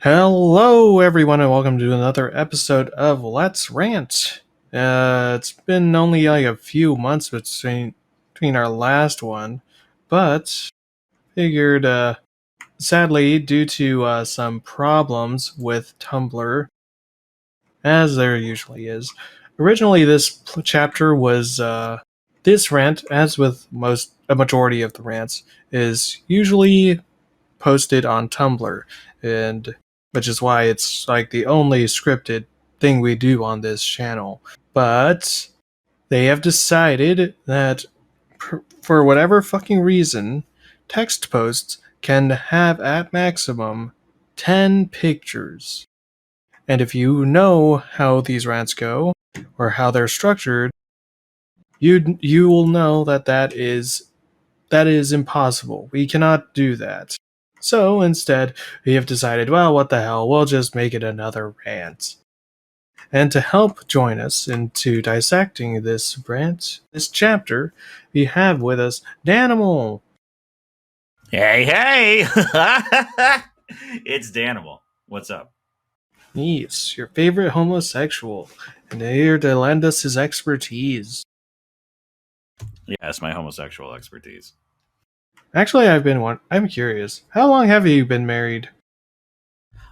Hello, everyone, and welcome to another episode of Let's Rant. It's been only like a few months between our last one, but figured, sadly, due to some problems with Tumblr, as there usually is, originally this chapter was this rant, as with a majority of the rants, is usually posted on Tumblr, and which is why it's like the only scripted thing we do on this channel. But they have decided that for whatever fucking reason, text posts can have at maximum 10 pictures. And if you know how these rants go or how they're structured, you will know that that is impossible. We cannot do that. So instead, we have decided, well, what the hell, we'll just make it another rant. And to help join us into dissecting this rant, this chapter, we have with us Danimal. Hey, hey! It's Danimal. What's up? Yes, your favorite homosexual, and here to lend us his expertise. Yes, my homosexual expertise. Actually, I'm curious. How long have you been married?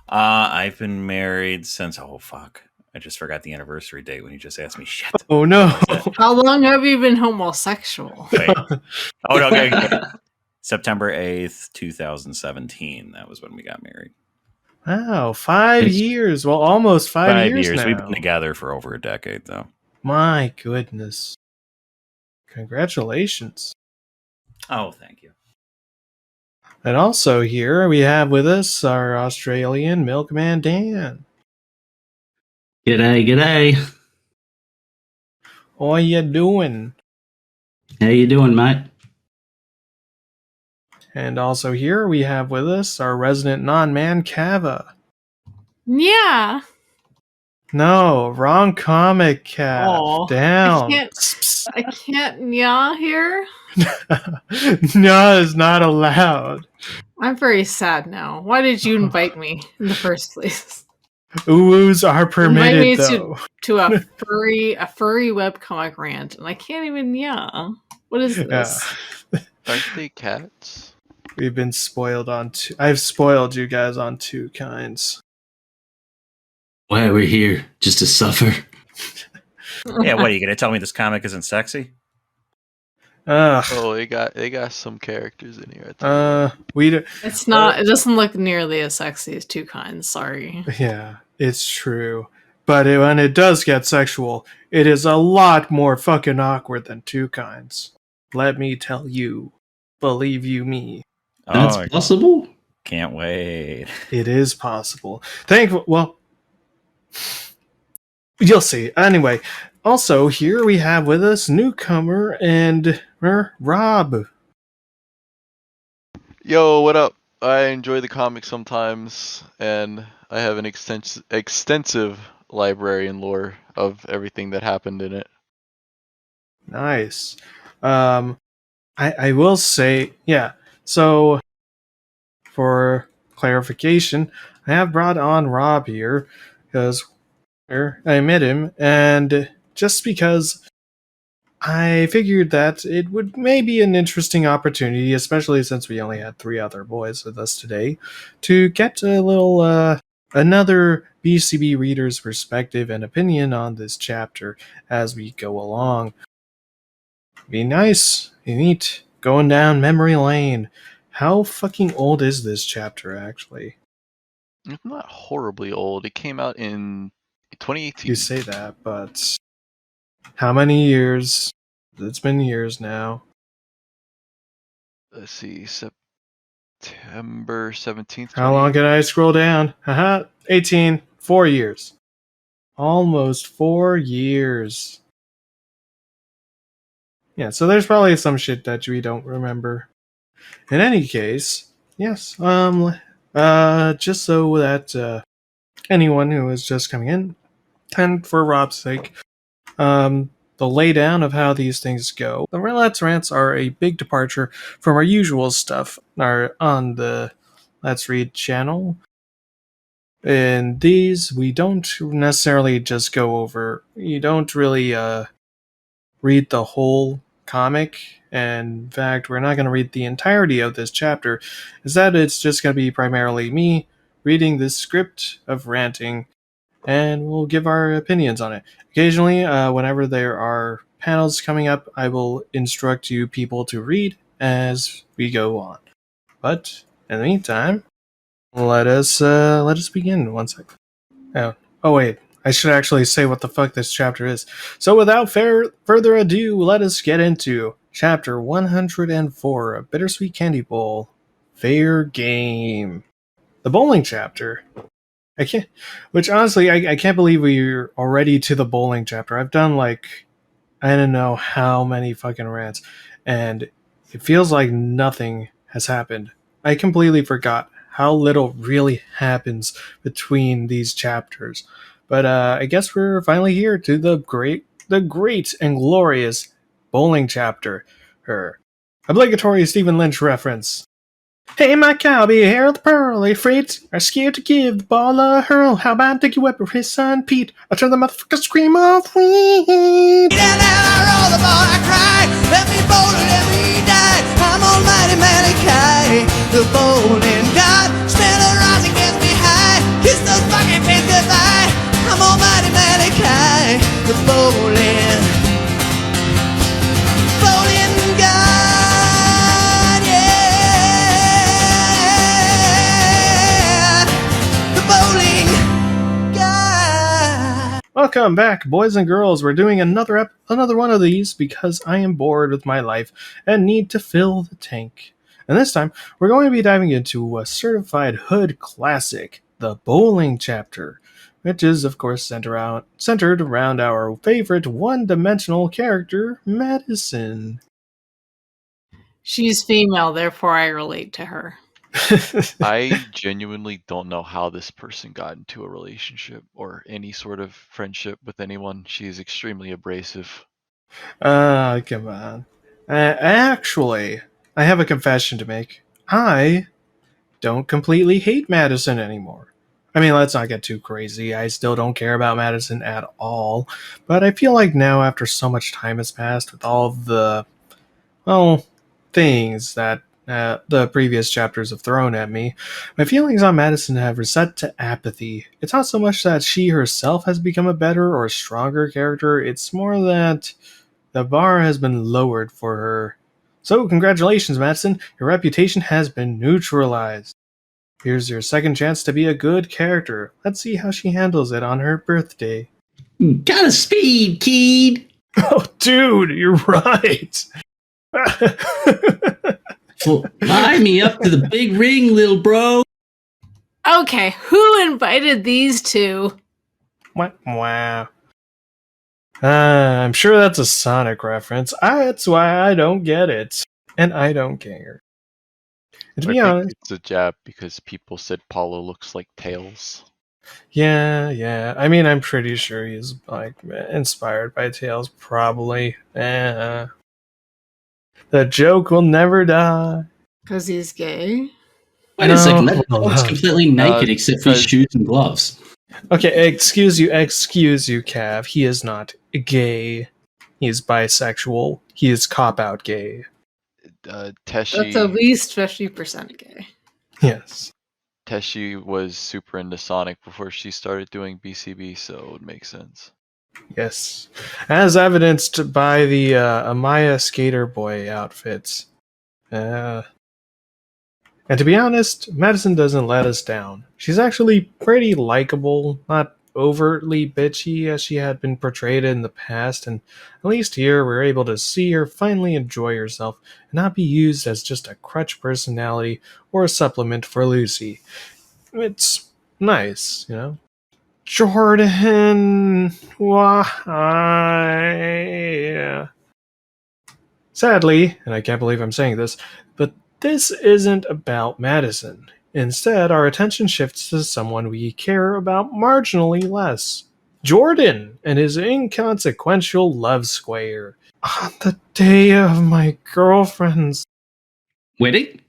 I've been married since, oh fuck, I just forgot the anniversary date when you just asked me shit. Oh no. How long have you been homosexual? Wait. Oh no, okay. September 8th, 2017. That was when we got married. Wow, 5 years. Well, almost 5 years now. We've been together for over a decade, though. My goodness. Congratulations. Oh, thank you. And also here we have with us our Australian milkman Dan. G'day. How you doing? How you doing, mate? And also here we have with us our resident non-man Kava. Yeah. No, wrong comic, Cav. Aw, Down. I can't yeah here. No, it's not allowed. I'm very sad now. Why did you invite me in the first place? Oohs are permitted, Invite me though. to a furry webcomic rant, and I can't even yeah. What is this? Aren't they cats? We've been spoiled on two. I've spoiled you guys on two kinds. Why are we here? Just to suffer? Yeah, what are you gonna tell me? This comic isn't sexy? Oh, they got some characters in here. It's not. It doesn't look nearly as sexy as Two Kinds. Sorry. Yeah, it's true. But when it does get sexual, it is a lot more fucking awkward than Two Kinds. Let me tell you. Believe you me. That's possible? Can't wait. It is possible. Well, you'll see. Anyway, also here we have with us newcomer and Rob. Yo, what up? I enjoy the comic sometimes, and I have an extensive library and lore of everything that happened in it. Nice. I will say, yeah. So, for clarification, I have brought on Rob here because I met him, and just because I figured that it would maybe an interesting opportunity, especially since we only had 3 other boys with us today, to get a little another BCB reader's perspective and opinion on this chapter as we go along. Be nice, be neat, going down memory lane. How fucking old is this chapter, actually? It's not horribly old. It came out in 2018. You say that, but how many years? It's been years now. Let's see, September 17th. How long can I scroll down? Haha, 18. 4 years. Almost 4 years. Yeah, so there's probably some shit that we don't remember. In any case, yes, just so that anyone who is just coming in, and for Rob's sake, the laydown of how these things go. The Let's Rants are a big departure from our usual stuff on the Let's Read channel. In these, we don't necessarily just go over, you don't really read the whole comic. And in fact, we're not going to read the entirety of this chapter. Instead, it's just going to be primarily me reading this script of ranting, and we'll give our opinions on it. Occasionally, whenever there are panels coming up, I will instruct you people to read as we go on. But in the meantime, let us begin. One sec. Oh wait, I should actually say what the fuck this chapter is. So without further ado, let us get into chapter 104 of Bittersweet Candy Bowl. Fair game. The bowling chapter. I can't. Which honestly, I can't believe we're already to the bowling chapter. I've done like I don't know how many fucking rants, and it feels like nothing has happened. I completely forgot how little really happens between these chapters. But I guess we're finally here to the great and glorious bowling chapter. Her obligatory Stephen Lynch reference. Hey, my cow, be here the pearly freight. Are scared to give the ball a hurl. How about Dickie Webber, his son Pete? I turn the motherfucker scream off weed. Down I roll the ball, I cry. Let me bowl it, let me die. I'm almighty Malachi, the bowling god. Smell the rising gets me high. Kiss those fucking fish goodbye. I'm almighty Malachi, the bowling god. Yeah, the bowling god. Welcome back, boys and girls. We're doing another one of these because I am bored with my life and need to fill the tank. And this time, we're going to be diving into a certified hood classic, the bowling chapter, which is, of course, centered around our favorite one-dimensional character, Madison. She's female, therefore I relate to her. I genuinely don't know how this person got into a relationship or any sort of friendship with anyone. She is extremely abrasive. Come on. Actually, I have a confession to make. I don't completely hate Madison anymore. I mean, let's not get too crazy. I still don't care about Madison at all. But I feel like now, after so much time has passed with all of the, well, things that the previous chapters have thrown at me, my feelings on Madison have reset to apathy. It's not so much that she herself has become a better or stronger character, it's more that the bar has been lowered for her. So, congratulations, Madison. Your reputation has been neutralized. Here's your second chance to be a good character. Let's see how she handles it on her birthday. Gotta speed, kid. Oh, dude, you're right. Fly me up to the big ring, little bro. Okay, who invited these two? Wow. I'm sure that's a Sonic reference. That's why I don't get it. And I don't care. And to be honest, it's a jab because people said Paulo looks like Tails. yeah. I mean, I'm pretty sure he's like inspired by Tails, probably. The joke will never die. Because he's gay? Wait a second, that dog's completely naked except for his shoes and gloves. Okay, excuse you, Cav. He is not gay. He is bisexual. He is cop-out gay. Teshi. That's at least 50% gay. Yes. Teshi was super into Sonic before she started doing BCB, so it would make sense. Yes. As evidenced by the Amaya Skater Boy outfits. And to be honest, Madison doesn't let us down. She's actually pretty likable, not overtly bitchy as she had been portrayed in the past, and at least here we're able to see her finally enjoy herself and not be used as just a crutch personality or a supplement for Lucy. It's nice, you know? Jordan, why? Sadly, and I can't believe I'm saying this, but this isn't about Madison. Instead, our attention shifts to someone we care about marginally less. Jordan and his inconsequential love square. On the day of my girlfriend's Wedding?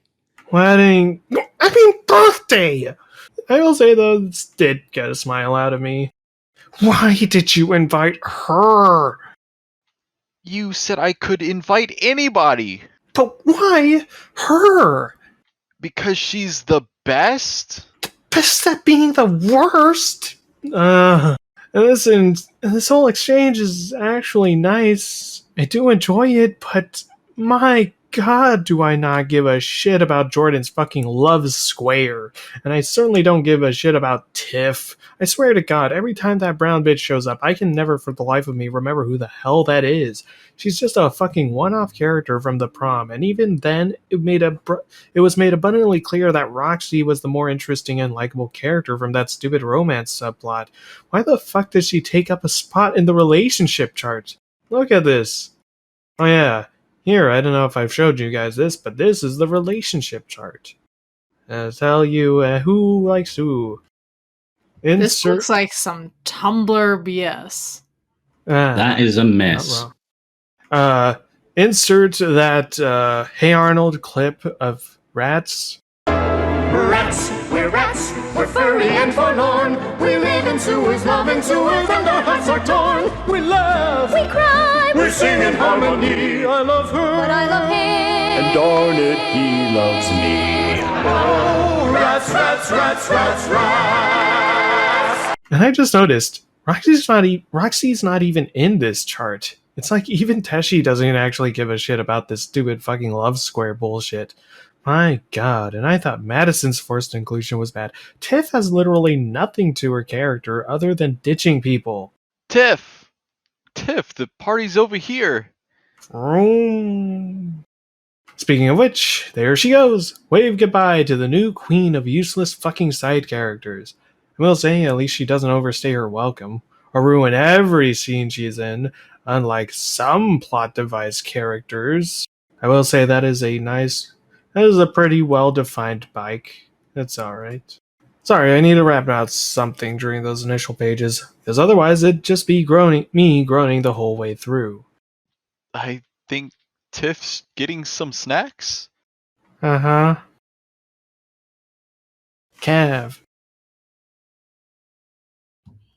birthday! will say though, this did get a smile out of me. Why did you invite her? You said I could invite anybody But why her? because she's the best. Best at being the worst. This whole exchange is actually nice. I do enjoy it, but my god, do I not give a shit about Jordan's fucking love square. And I certainly don't give a shit about Tiff. I swear to god, every time that brown bitch shows up, I can never for the life of me remember who the hell that is. She's just a fucking one-off character from the prom, and even then, it was made abundantly clear that Roxy was the more interesting and likable character from that stupid romance subplot. Why the fuck does she take up a spot in the relationship chart? Look at this. Oh yeah, here, I don't know if I've showed you guys this, but this is the relationship chart. I'll tell you who likes who. This looks like some Tumblr BS. That is a mess. Insert that Hey Arnold clip of rats. Rats, we're furry and forlorn. We live in sewers, love in sewers, and our hearts are torn. We laugh, we cry, we sing in harmony. I love her, but I love him, and darn it, he loves me. Oh, rats, rats, rats, rats, rats. And I just noticed, Roxy's not even in this chart. It's like even Teshi doesn't actually give a shit about this stupid fucking love square bullshit. My god, and I thought Madison's forced inclusion was bad. Tiff has literally nothing to her character other than ditching people. Tiff, the party's over here. Speaking of which, there she goes. Wave goodbye to the new queen of useless fucking side characters. I will say, at least she doesn't overstay her welcome, or ruin every scene she's in, unlike some plot device characters. I will say that is a pretty well-defined bike. That's alright. Sorry, I need to rap about something during those initial pages, because otherwise it'd just be me groaning the whole way through. I think Tiff's getting some snacks. Uh-huh. Cav,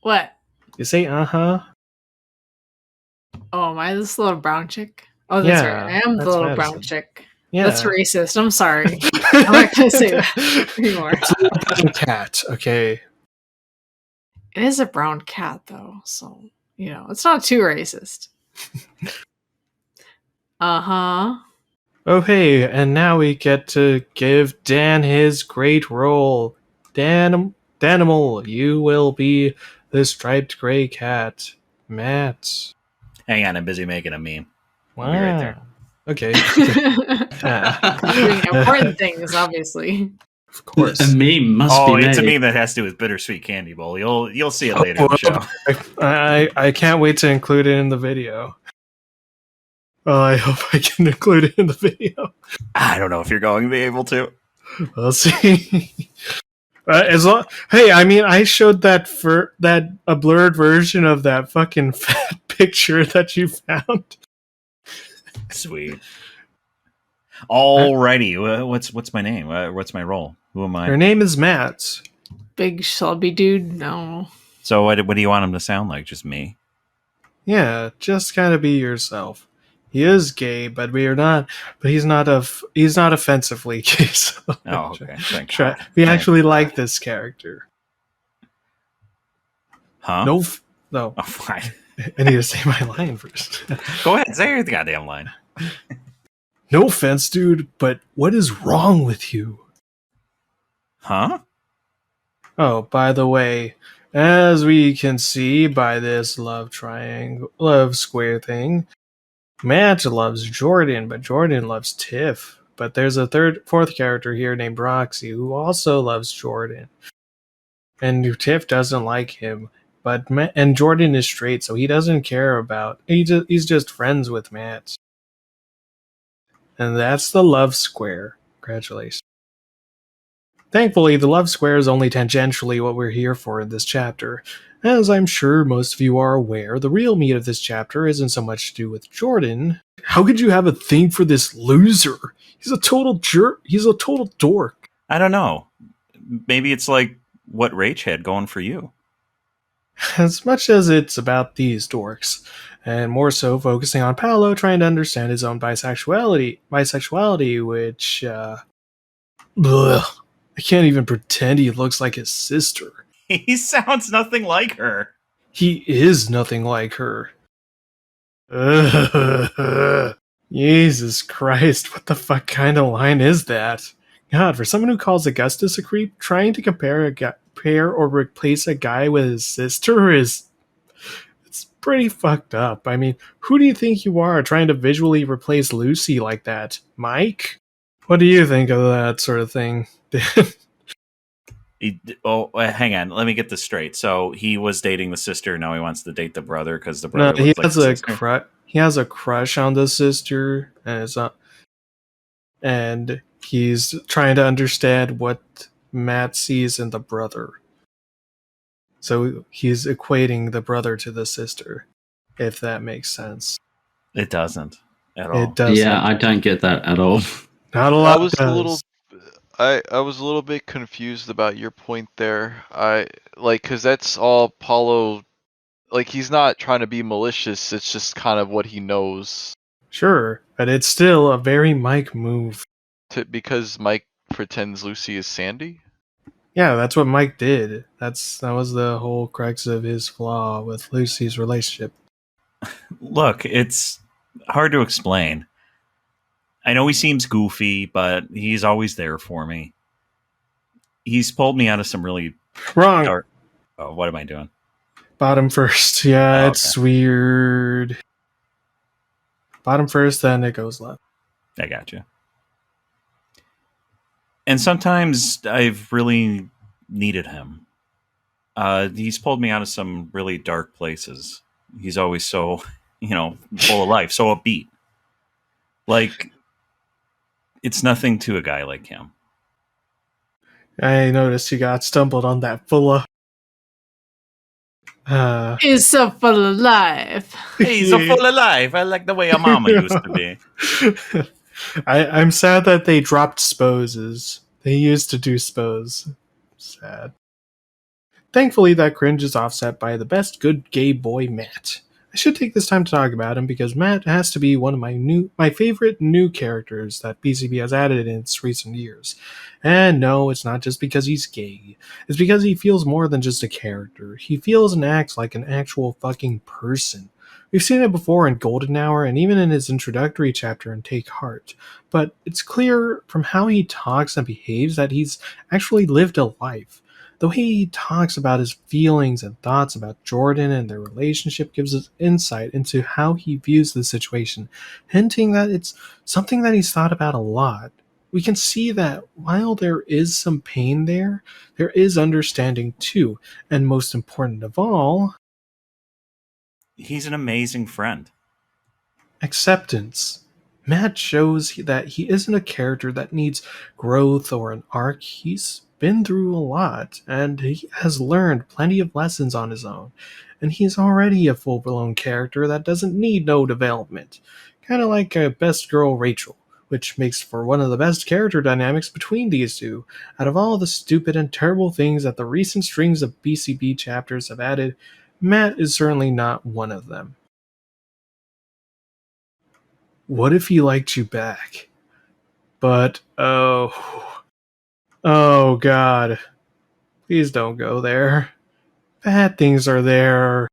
What? you say uh-huh? Oh, am I this little brown chick? Oh, that's Yeah, right. I am the that's little brown Madison. chick. Yeah. That's racist. I'm sorry. I'm not going to say that anymore. Cat, okay. It is a brown cat, though, so, it's not too racist. Uh-huh. Oh hey, and now we get to give Dan his great role. Danimal, you will be the striped gray cat. Matt. Hang on, I'm busy making a meme. Wow. I'll be right there. Okay. Doing important things, obviously. Of course. A meme must Oh, be it's a made. meme that has to do with bittersweet candy bowl. You'll see it later in the show. I can't wait to include it in the video. Oh, I hope I can include it in the video. I don't know if you're going to be able to. We'll see. Hey, I mean, I showed a blurred version of that fucking fat picture that you found. Sweet. Alrighty, what's my name? What's my role? Who am I? Her name is Matt. Big shelby dude? No. So what do you want him to sound like? Just me? Yeah, just kind of be yourself. He is gay, but he's not offensively gay. So Oh, okay. Thank you. we actually like this character. Huh? No. Oh, fine. I need to say my line first. Go ahead, say your goddamn line. No offense, dude, but what is wrong with you? Huh? Oh, by the way, as we can see by this love square thing, Matt loves Jordan, but Jordan loves Tiff. But there's a fourth character here named Roxy who also loves Jordan. And Tiff doesn't like him. And Jordan is straight, so he doesn't care about... He's just friends with Matt. And that's the love square. Congratulations. Thankfully, the love square is only tangentially what we're here for in this chapter. As I'm sure most of you are aware, the real meat of this chapter isn't so much to do with Jordan. How could you have a thing for this loser? He's a total jerk. He's a total dork. I don't know. Maybe it's like what Rach had going for you. As much as it's about these dorks, and more so focusing on Paolo trying to understand his own bisexuality, which, bleh, I can't even pretend he looks like his sister. He sounds nothing like her. He is nothing like her. Jesus Christ, what the fuck kind of line is that? God, for someone who calls Augustus a creep, trying to pair or replace a guy with his sister it's pretty fucked up. I mean, who do you think you are trying to visually replace Lucy like that? Mike? What do you think of that sort of thing? Hang on. Let me get this straight. So he was dating the sister. Now he wants to date the brother because the No, brother he looks like has the a sister. he has a crush on the sister, and and he's trying to understand what Matt sees in the brother. So he's equating the brother to the sister, if that makes sense. It doesn't at all. It doesn't. Yeah, I don't get that at all. Not a I lot was does. a little, I was a little bit confused about your point there. Cause that's all Paulo. Like, he's not trying to be malicious. It's just kind of what he knows. Sure, but it's still a very Mike move. Because Mike pretends Lucy is Sandy. Yeah, that's what Mike did. That was the whole crux of his flaw with Lucy's relationship. Look, it's hard to explain. I know he seems goofy, but he's always there for me. He's pulled me out of some really Wrong. dark... Oh, what am I doing? Bottom first. Yeah, Oh, it's weird. Bottom first, then it goes left. I got you. And sometimes I've really needed him. He's pulled me out of some really dark places. He's always so, full of life, so upbeat. Like, it's nothing to a guy like him. I noticed you got stumbled on that full of... He's so full of life. He's so full of life. I like the way your mama used to be. I'm sad that they dropped sposes. They used to do spose. Sad. Thankfully, that cringe is offset by the best good gay boy, Matt. I should take this time to talk about him because Matt has to be one of my favorite new characters that BCB has added in its recent years. And no, it's not just because he's gay. It's because he feels more than just a character. He feels and acts like an actual fucking person. We've seen it before in Golden Hour and even in his introductory chapter in Take Heart, but it's clear from how he talks and behaves that he's actually lived a life. The way he talks about his feelings and thoughts about Jordan and their relationship gives us insight into how he views the situation, hinting that it's something that he's thought about a lot. We can see that while there is some pain there is understanding too, and most important of all, He's an amazing friend. acceptance. Matt shows that he isn't a character that needs growth or an arc. He's been through a lot, and he has learned plenty of lessons on his own. And he's already a full-blown character that doesn't need no development. Kind of like a best girl Rachel, which makes for one of the best character dynamics between these two. Out of all the stupid and terrible things that the recent strings of BCB chapters have added, Matt is certainly not one of them. What if he liked you back? But, oh God. Please don't go there. Bad things are there.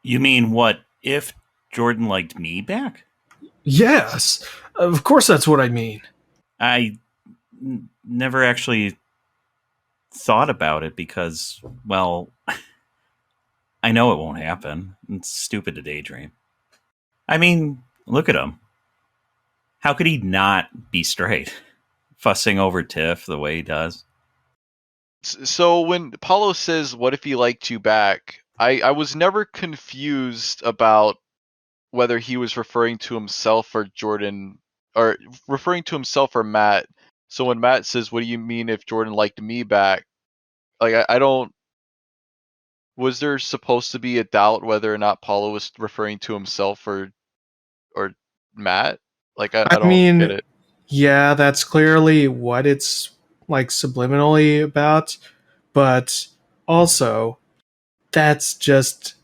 You mean what if Jordan liked me back? Yes, of course that's what I mean. I never actually thought about it because, well, I know it won't happen. It's stupid to daydream. I mean, look at him. How could he not be straight? Fussing over Tiff the way he does. So when Paulo says, "What if he liked you back?" I was never confused about whether he was referring to himself or Jordan, or referring to himself or Matt. So when Matt says, "What do you mean if Jordan liked me back?" Like I don't. Was there supposed to be a doubt whether or not Paulo was referring to himself or Matt? Like I don't get it. Yeah, that's clearly what it's like subliminally about. But also, that's just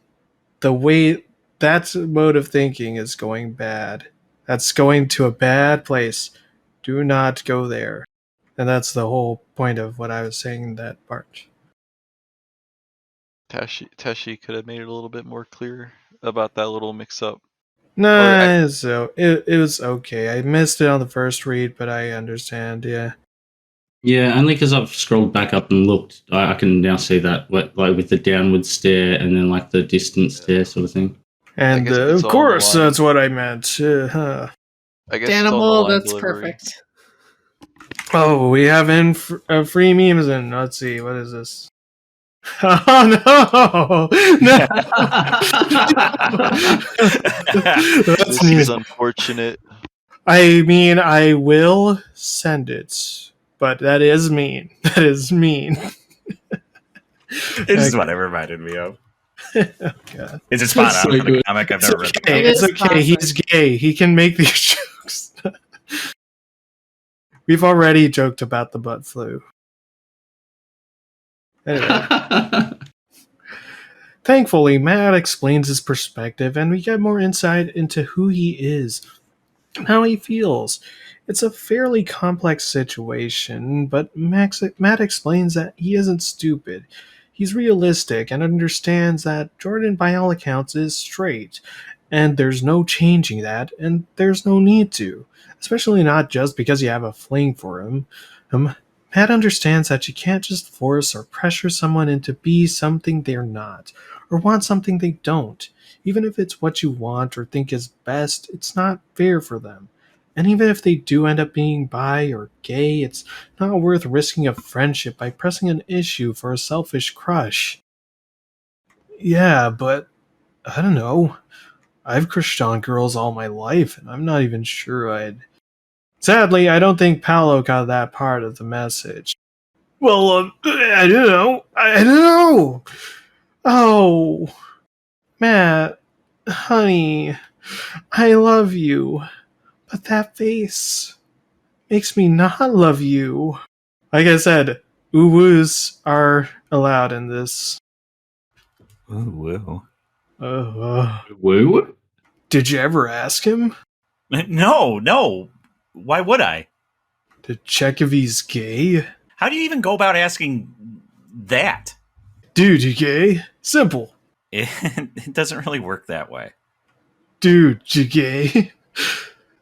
the way that mode of thinking is going bad. That's going to a bad place. Do not go there. And that's the whole point of what I was saying in that part. Teshi could have made it a little bit more clear about that little mix-up. No, so it was okay. I missed it on the first read, but I understand. Yeah. Yeah, only because I've scrolled back up and looked. I can now see that, like with the downward stare and then like the distant stare sort of thing. And guess if of it's all in course, the line. that's what I meant. I guess it's all Danimal, the line that's delivery. perfect. Oh, we have free memes in. Let's see, what is this? Oh no! No! That's This is mean. unfortunate. I mean, I will send it, but that is mean. That is mean. This is what it reminded me of. Oh, God. It's a spot That's out so for the good. comic. I've It's never read the okay. It comic. It's is okay. He's gay. He can make these jokes. We've already joked about the butt flu. Anyway. Thankfully, Matt explains his perspective, and we get more insight into who he is and how he feels. It's a fairly complex situation, but Matt explains that he isn't stupid. He's realistic and understands that Jordan, by all accounts, is straight, and there's no changing that, and there's no need to, especially not just because you have a fling for him. Matt understands that you can't just force or pressure someone into be something they're not, or want something they don't. Even if it's what you want or think is best, it's not fair for them. And even if they do end up being bi or gay, it's not worth risking a friendship by pressing an issue for a selfish crush. Yeah, but I don't know. I've crushed on girls all my life, and I'm not even sure I'd. Sadly, I don't think Paolo got that part of the message. Well, I don't know. I don't know. Oh, Matt, honey, I love you, but that face makes me not love you. Like I said, woo-woos are allowed in this. Ooh, woo. Woo? Did you ever ask him No. Why would I? to check if he's gay? How do you even go about asking that? Dude, you gay? Simple. It doesn't really work that way. Dude, you gay?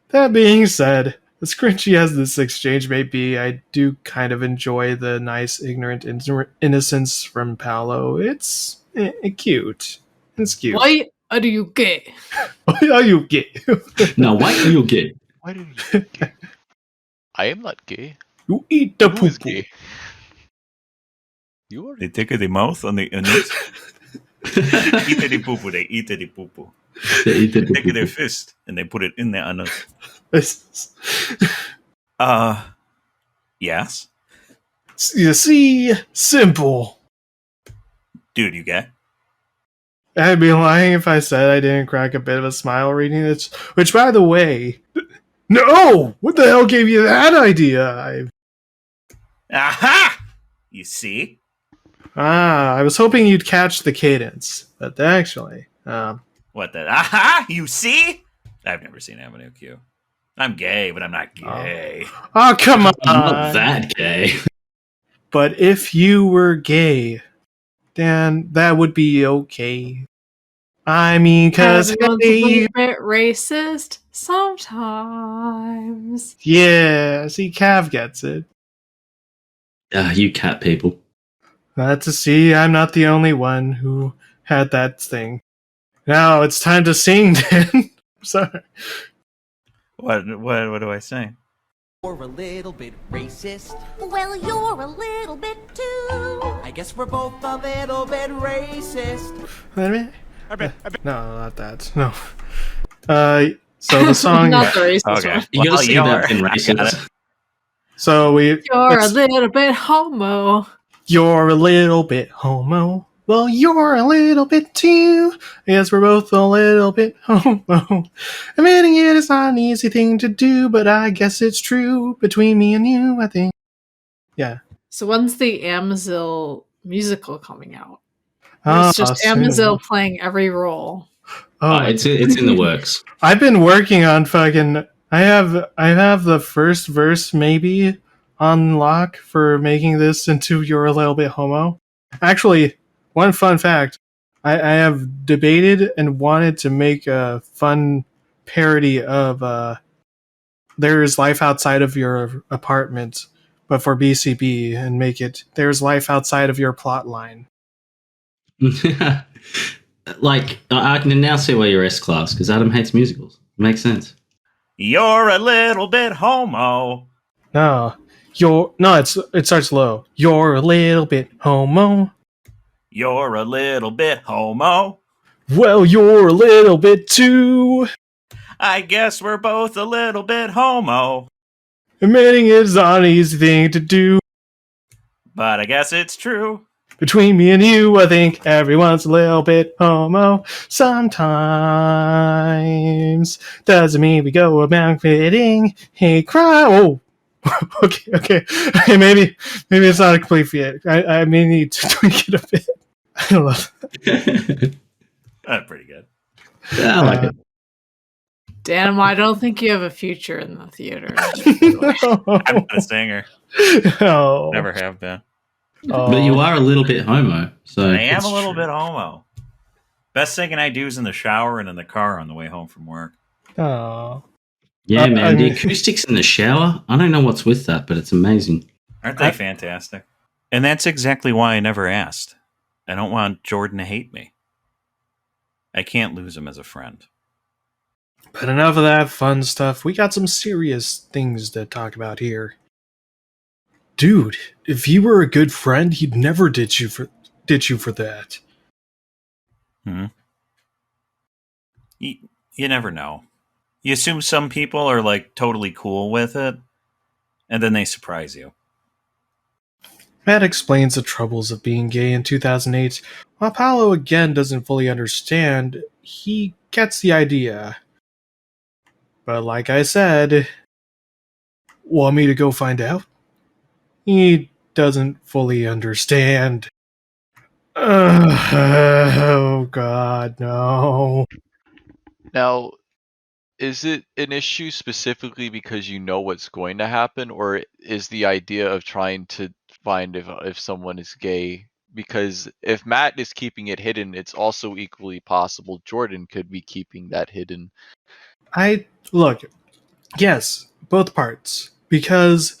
That being said, as cringy as this exchange may be, I do kind of enjoy the nice, ignorant innocence from Paolo. It's cute. It's cute. Why are you gay? Why are you gay? No, wait till you get. Why did you get gay? I am not gay. You eat the Who is poo-poo. gay? You are. They take the mouth on the nose. Eat the poo poo. They eat the poo poo. They take their fist and they put it in their anus. Yes, You see, simple. dude, you get. I'd be lying if I said I didn't crack a bit of a smile reading this. Which, by the way, no! What the hell gave you that idea? Aha! You see? I was hoping you'd catch the cadence, but actually, What the? Aha! You see? I've never seen Avenue Q. I'm gay, but I'm not gay. oh come on! I'm not that gay. But if you were gay, then that would be okay. I mean, cause Everyone's a hey, little bit racist sometimes. yeah, see, Cav gets it. You cat people. Glad to see I'm not the only one who had that thing. Now it's time to sing, then. Sorry. What do I say? You're a little bit racist. Well, you're a little bit too. I guess we're both a little bit racist. No, not that. No. So the song. Not the racist Okay. one. You gotta see about being I got racist. it. So we. You're a let's- little bit homo. You're a little bit homo. Well, you're a little bit too. I guess we're both a little bit homo. Admitting it is not an easy thing to do, but I guess it's true between me and you, I think. So when's the Amazil musical coming out. It's just soon. Amazon playing every role. It's in the works. I've been working on fucking. I have the first verse maybe on lock for making this into You're a Little Bit Homo. Actually, one fun fact: I have debated and wanted to make a fun parody of There's Life Outside of Your Apartment, but for BCB, and make it There's Life Outside of Your Plot Line. Like, I can now see why you're S-class, because Adam hates musicals. Makes sense. You're a little bit homo. No, it starts low. You're a little bit homo. You're a little bit homo. Well, you're a little bit too. I guess we're both a little bit homo. Admitting it's not an easy thing to do. But I guess it's true. Between me and you, I think everyone's a little bit homo. Sometimes doesn't mean we go about fitting. Hey, cry. Oh, okay. Maybe it's not a complete fit. I may need to tweak it a bit. I don't know. That's pretty good. Yeah, I like it. Dan, I don't think you have a future in the theater. I'm not a singer. No. Never have been. But you are a little bit homo. So I am a little bit homo. Best singing I do is in the shower and in the car on the way home from work. Oh. Yeah, man. I The mean- acoustics in the shower, I don't know what's with that, but it's amazing. Aren't they fantastic? And that's exactly why I never asked. I don't want Jordan to hate me. I can't lose him as a friend. But enough of that fun stuff. We got some serious things to talk about here. Dude, if he were a good friend, he'd never ditch you for that. You never know. You assume some people are like totally cool with it, and then they surprise you. Matt explains the troubles of being gay in 2008. While Paolo again doesn't fully understand, he gets the idea. But like I said, want me to go find out? He doesn't fully understand. Oh god, no. Now, is it an issue specifically because you know what's going to happen, or is the idea of trying to find if someone is gay? Because if Matt is keeping it hidden, it's also equally possible Jordan could be keeping that hidden. Look, yes, both parts. Because,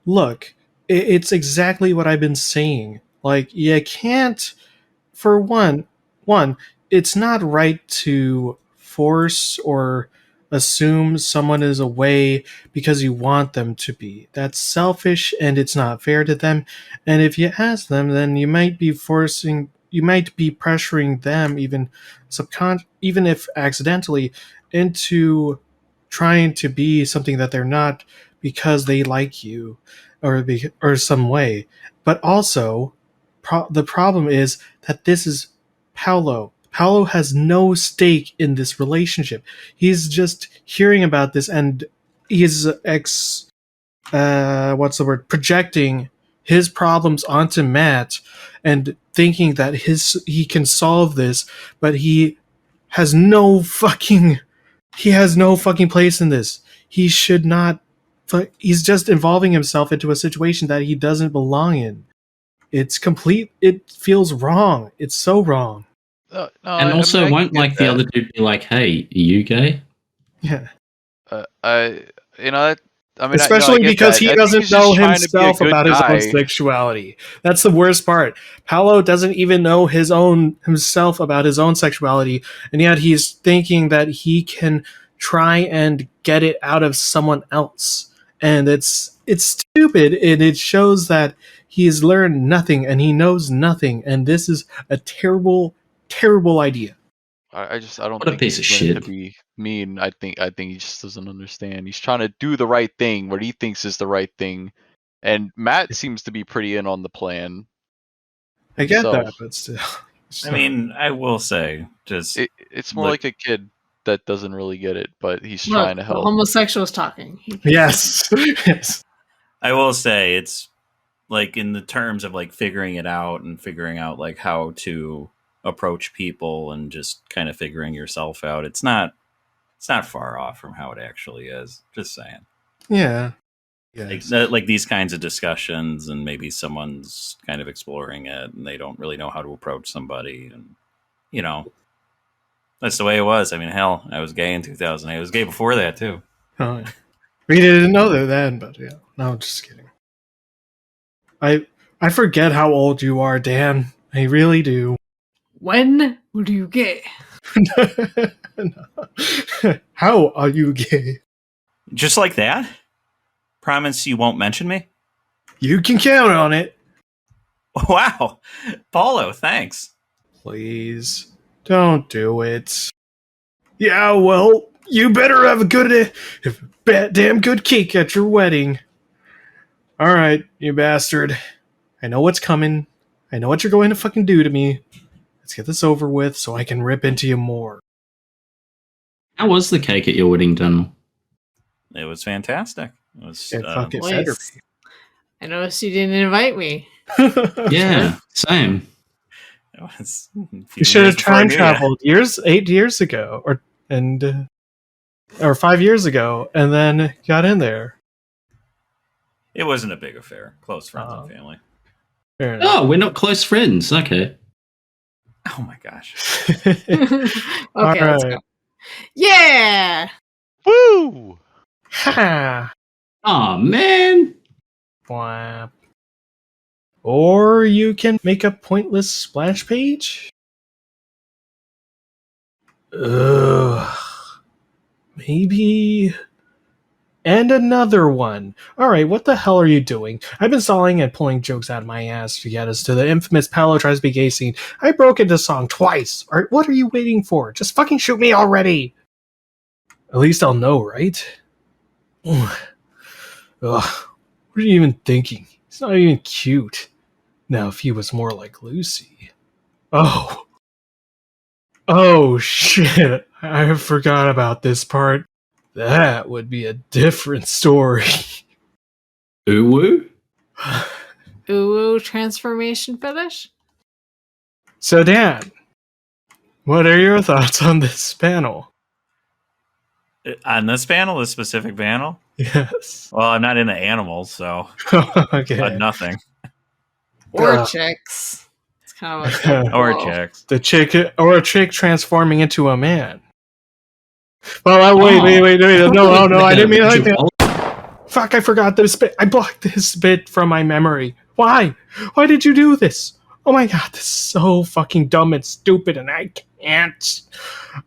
look, it's exactly what I've been saying. Like, you can't, for one, it's not right to force or assume someone is away because you want them to be. That's selfish and it's not fair to them. And if you ask them, then you might be pressuring them, even if accidentally, into trying to be something that they're not because they like you or some way. But also, the problem is that this is Paolo. Paolo has no stake in this relationship. He's just hearing about this and he's projecting his problems onto Matt and thinking that he can solve this, but he has no fucking place in this. He should not. He's just involving himself into a situation that he doesn't belong in. It's complete. It feels wrong. It's so wrong. And also, won't like the other dude be like, "Hey, are you gay?" Yeah. Especially because he doesn't know himself about his own sexuality. That's the worst part. Paolo doesn't even know himself about his own sexuality, and yet he's thinking that he can try and get it out of someone else. And it's stupid, and it shows that he's learned nothing and he knows nothing, and this is a terrible, terrible idea. I don't What a think piece of he's going shit. to be mean. I think he just doesn't understand. He's trying to do the right thing, what he thinks is the right thing, and Matt seems to be pretty in on the plan. I get So- that, but still. I mean, I will say, It's more Look- like a kid that doesn't really get it, but he's Look, trying to the help. homosexual is talking. Yes. Yes. I will say it's like in the terms of like figuring it out and figuring out like how to approach people and just kind of figuring yourself out. It's not far off from how it actually is. Just saying. Yeah. Yes. Like these kinds of discussions, and maybe someone's kind of exploring it and they don't really know how to approach somebody, and you know, that's the way it was. I mean, hell, I was gay in 2008. I was gay before that too. Oh, yeah. We didn't know that then, but yeah. No, just kidding. I forget how old you are, Dan. I really do. When were you gay? How are you gay? Just like that? Promise you won't mention me? You can count on it. Wow. Paulo, thanks. Please, don't do it. Yeah, well, you better have a damn good cake at your wedding. Alright, you bastard. I know what's coming. I know what you're going to fucking do to me. Let's get this over with so I can rip into you more. How was the cake at your wedding, Daniel? It was fantastic. It was It fucking better Boys, I noticed you didn't invite me. be. Yeah, same. it was You should have time traveled 8 years ago, or 5 years ago, and then got in there. It wasn't a big affair. Close friends Oh. and family. Fair enough. Oh, we're not close friends. Okay. Oh my gosh. Okay, let's right. go. Yeah! Woo! Ha! Oh, man. Whap. Or you can make a pointless splash page? Ugh. Maybe. And another one. Alright, what the hell are you doing? I've been stalling and pulling jokes out of my ass to get us to the infamous Paolo Tries to Be Gay scene. I broke into song twice. Alright, what are you waiting for? Just fucking shoot me already! At least I'll know, right? Ugh. What are you even thinking? He's not even cute. Now, if he was more like Lucy. Oh. Oh, shit. I forgot about this part. That would be a different story. Uwu? Ooh, transformation fetish? So, Dan, what are your thoughts on this panel? On this panel, this specific panel? Yes. Well, I'm not into animals, so Okay. nothing. Or Ugh. chicks. It's kind of like Or whoa. chicks. The chick, or a chick transforming into a man. Well, wait, no, I didn't mean it like that. Fuck, I forgot this bit. I blocked this bit from my memory. Why? Why did you do this? Oh my god, this is so fucking dumb and stupid, and I can't.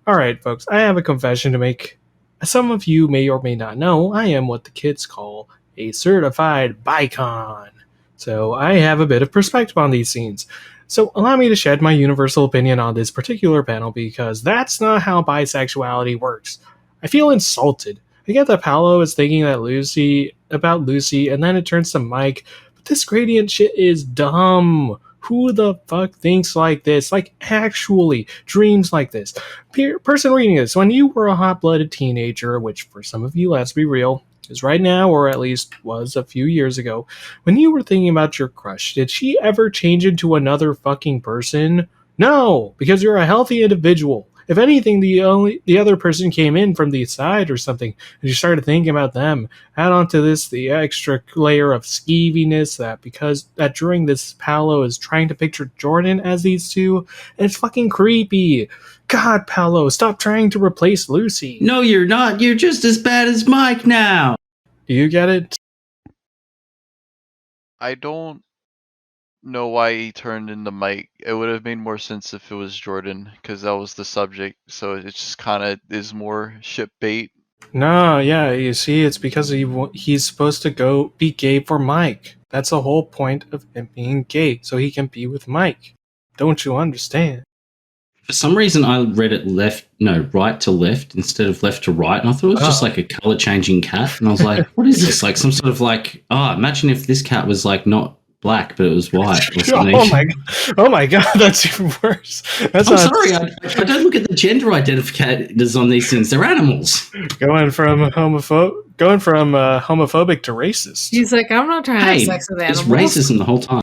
Alright, folks, I have a confession to make. As some of you may or may not know, I am what the kids call a certified bicon. So I have a bit of perspective on these scenes. So allow me to shed my universal opinion on this particular panel, because that's not how bisexuality works. I feel insulted. I get that Paolo is thinking about Lucy, and then it turns to Mike, but this gradient shit is dumb. Who the fuck thinks like this? Like, actually dreams like this? Person reading this, when you were a hot-blooded teenager, which for some of you, let's be real, is right now, or at least was a few years ago, when you were thinking about your crush, did she ever change into another fucking person? No, because you're a healthy individual. If anything, the other person came in from the side or something, and you started thinking about them. Add on to this the extra layer of skeeviness that during this Paolo is trying to picture Jordan as these two, and it's fucking creepy. God, Paolo, stop trying to replace Lucy. No, you're not. You're just as bad as Mike now. Do you get it? I don't know why he turned into Mike. It would have made more sense if it was Jordan, because that was the subject. So it just kind of is more ship bait. No, yeah, you see, it's because he's supposed to be gay for Mike. That's the whole point of him being gay, so he can be with Mike. Don't you understand? For some reason, I read it right to left instead of left to right, and I thought it was just like a color changing cat. And I was like, "What is this? Like some sort of like? Oh, imagine if this cat was like not black, but it was white or something." Oh my god, that's even worse. That's I'm sorry, I don't look at the gender identifiers on these things. They're animals. going from Going from homophobic to racist. He's like, I'm not trying to have Hey, sex with it's animals. racism the whole time.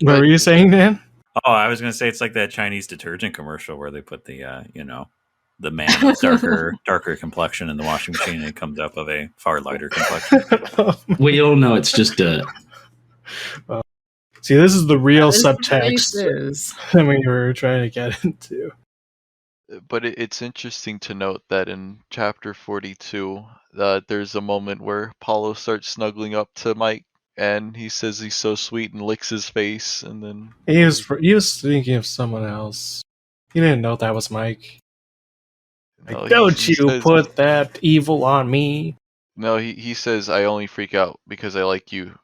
What were you saying, Dan? Oh, I was going to say it's like that Chinese detergent commercial where they put the, the man with darker complexion in the washing machine and it comes up of a far lighter complexion. We all know it's just dirt. See, this is the real This is subtext racist. that we were trying to get into. But it's interesting to note that in chapter 42, there's a moment where Paulo starts snuggling up to Mike, and he says he's so sweet and licks his face, and then He was thinking of someone else. He didn't know that was Mike. Like, no, don't he you says- put that evil on me. No, he says I only freak out because I like you.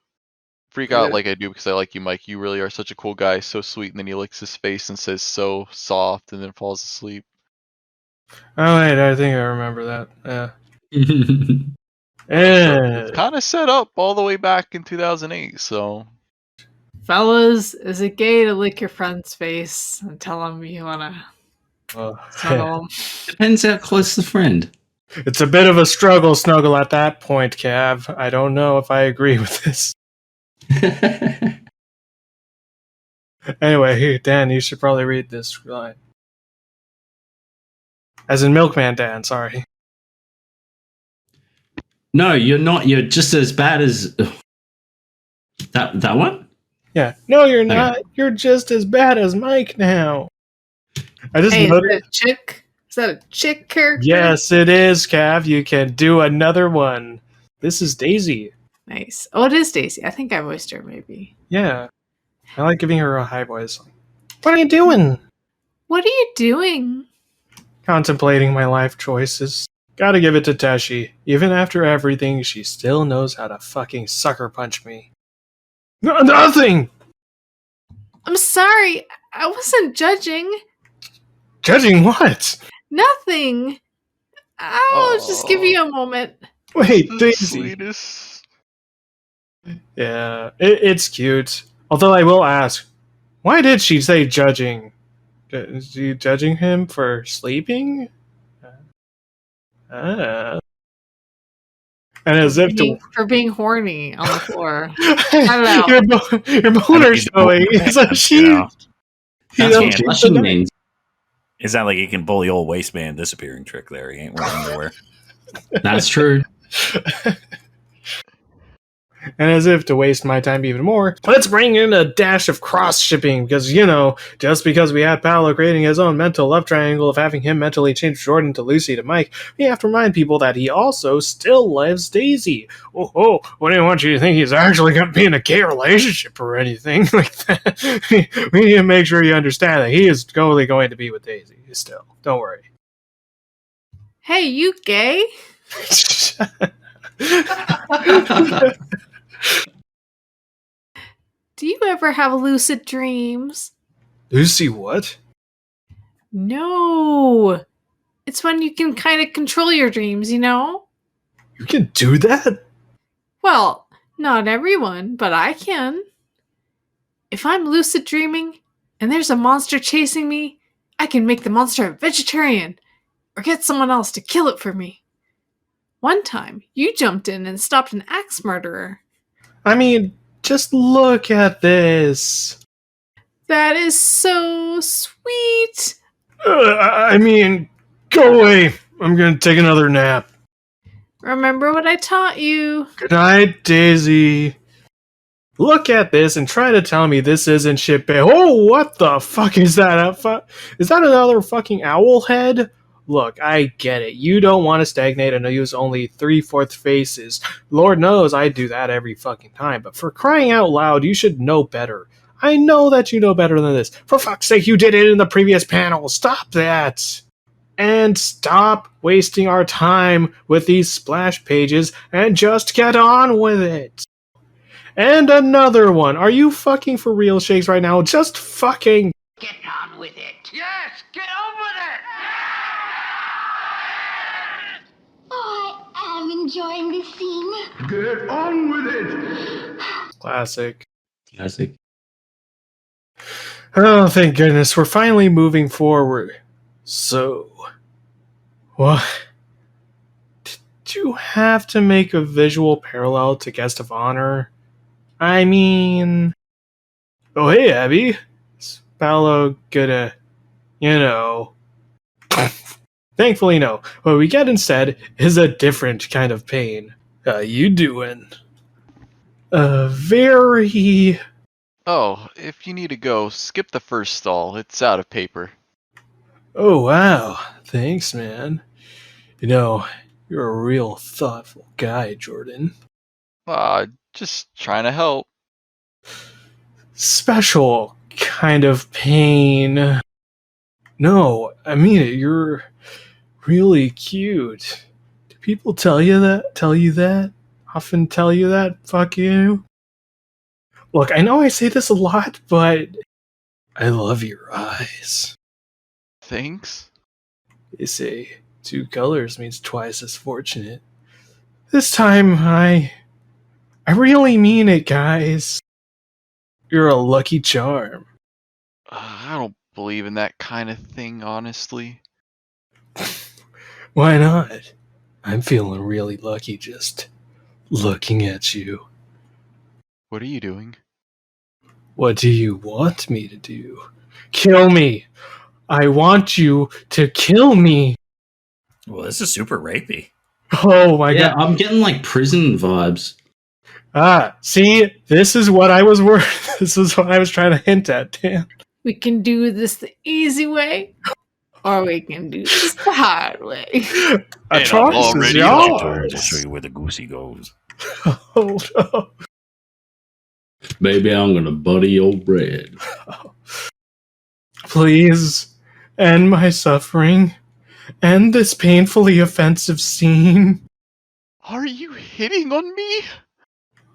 Freak out like I do because I like you, Mike. You really are such a cool guy, so sweet. And then he licks his face and says so soft, and then falls asleep. Oh wait, I think I remember that. Yeah. It's kind of set up all the way back in 2008. So Fellas, is it gay to lick your friend's face and tell him you want to snuggle him? Depends how close the friend. It's a bit of a struggle snuggle at that point, Cav. I don't know if I agree with this. Anyway, here, Dan, you should probably read this line. As in Milkman Dan, sorry. No, you're not. You're just as bad as that one. Yeah. No, you're Okay. not. You're just as bad as Mike now. I just Hey, is noticed. that a chick? Is that a chick character? Yes, it is, Cav. You can do another one. This is Daisy. Nice. Oh, it is Daisy. I think I voiced her, maybe. Yeah. I like giving her a high voice. What are you doing? What are you doing? Contemplating my life choices. Gotta give it to Teshi. Even after everything, she still knows how to fucking sucker punch me. Nothing! I'm sorry. I wasn't judging. Judging what? Nothing. I'll just give you a moment. Wait, the Daisy. sweetest. Yeah, it's cute. Although I will ask, why did she say judging? Is she judging him for sleeping? And as if to For being horny on the floor. I don't know. your boner showing. So she, That's That's what what Blushing means. Is that like he can pull the old waistband disappearing trick there? He ain't wearing underwear. That's true. and as if to waste my time even more, let's bring in a dash of cross-shipping, because, just because we had Paolo creating his own mental love triangle of having him mentally change Jordan to Lucy to Mike, we have to remind people that he also still loves Daisy. Oh, we didn't want you to think he's actually going to be in a gay relationship or anything like that. We need to make sure you understand that he is totally going to be with Daisy still. Don't worry. Hey, you gay? Do you ever have lucid dreams? Lucy, what? No. It's when you can kind of control your dreams, you know? You can do that? Well, not everyone, but I can. If I'm lucid dreaming and there's a monster chasing me, I can make the monster a vegetarian or get someone else to kill it for me. One time, you jumped in and stopped an axe murderer. I mean, just look at this. That is so sweet. I mean, go away. I'm gonna take another nap. Remember what I taught you. Good night, Daisy. Look at this and try to tell me this isn't shit. Oh, what the fuck is that? Is that another fucking owl head? Look, I get it. You don't want to stagnate and use only 3/4 faces. Lord knows I do that every fucking time. But for crying out loud, you should know better. I know that you know better than this. For fuck's sake, you did it in the previous panel. Stop that. And stop wasting our time with these splash pages and just get on with it. And another one. Are you fucking for real, Shakes, right now? Just fucking... Get on with it. Yes, get on with it. I am enjoying this scene. Get on with it. Classic. Classic. Oh, thank goodness. We're finally moving forward. So... What? you have to make a visual parallel to Guest of Honor? I mean... Oh, hey, Abby. Is Paolo gonna, Thankfully, no. What we get instead is a different kind of pain. How you doing? Very... Oh, if you need to go, skip the first stall. It's out of paper. Oh, wow. Thanks, man. You're a real thoughtful guy, Jordan. Just trying to help. Special kind of pain. No, I mean it. You're really cute. Do people tell you that? Often tell you that? Fuck you? Look, I know I say this a lot, but I love your eyes. Thanks. They say 2 colors means twice as fortunate. This time, I really mean it, guys. You're a lucky charm. I don't believe in that kind of thing, honestly. Why not? I'm feeling really lucky just looking at you. What are you doing? What do you want me to do? Kill me! I want you to kill me! Well, this is super rapey. Oh my Yeah, god. I'm getting like prison vibes. See, this is what I was this is what I was trying to hint at, Dan. We can do this the easy way, or we can do this the hard way. A choice is yours. I'll show you where the goosey goes. Hold up. Maybe I'm gonna butter your bread. Please end my suffering. End this painfully offensive scene. Are you hitting on me?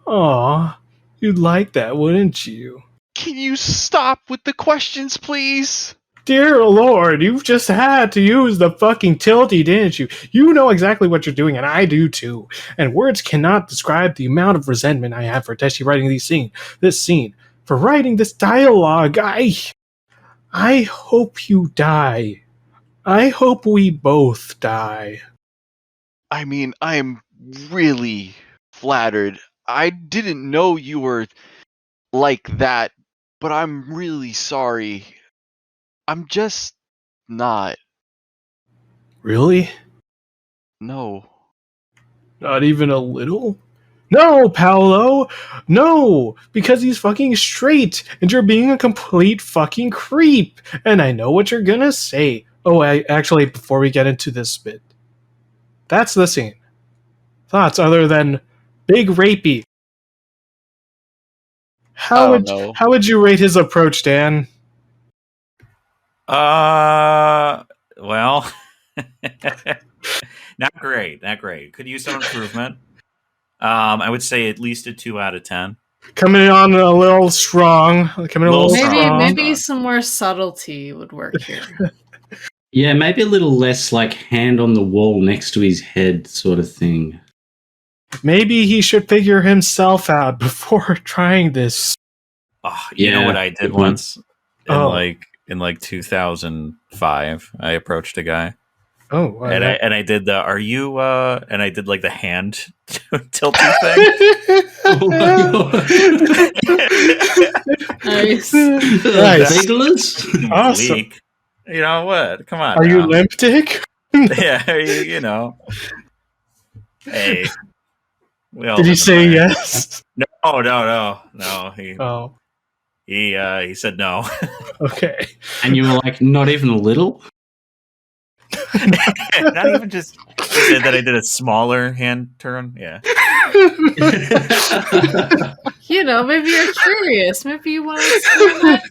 Aw, you'd like that, wouldn't you? Can you stop with the questions, please? Dear Lord, you just had to use the fucking tilde, didn't you? You know exactly what you're doing, and I do too. And words cannot describe the amount of resentment I have for Teshi writing this scene, for writing this dialogue. I hope you die. I hope we both die. I mean, I am really flattered. I didn't know you were like that, but I'm really sorry. I'm just not. Really? No. Not even a little? No, Paolo! No! Because he's fucking straight, and you're being a complete fucking creep! And I know what you're gonna say. Oh, actually, before we get into this bit, that's the scene. Thoughts other than big rapey? How would you rate his approach, Dan? Well, not great. Could use some improvement. I would say at least a 2 out of 10. Coming on a little strong. Maybe some more subtlety would work here. Yeah, maybe a little less like hand on the wall next to his head sort of thing. Maybe he should figure himself out before trying this. Oh, you know what I did once? In like 2005, I approached a guy. Oh, wow. And I did the and I did like the hand tilting thing. Oh Nice. Nice. Awesome. Weak. You know what? Come on. Are you limp dick? Yeah, you know. Hey. Did he say yes? No. He said no. Okay. And you were like, not even a little? Not even just that I did a smaller hand turn. Yeah. Maybe you're curious. Maybe you want to see that.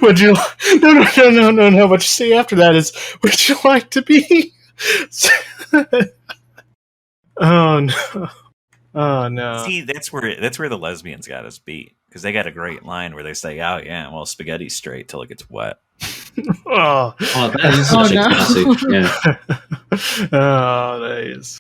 Would you? No. What you say after that is, would you like to be? Oh no. See, that's where the lesbians got us beat, because they got a great line where they say, "Oh yeah, well, spaghetti's straight till it gets wet." Oh, that is such a classic. Yeah. Oh, nice.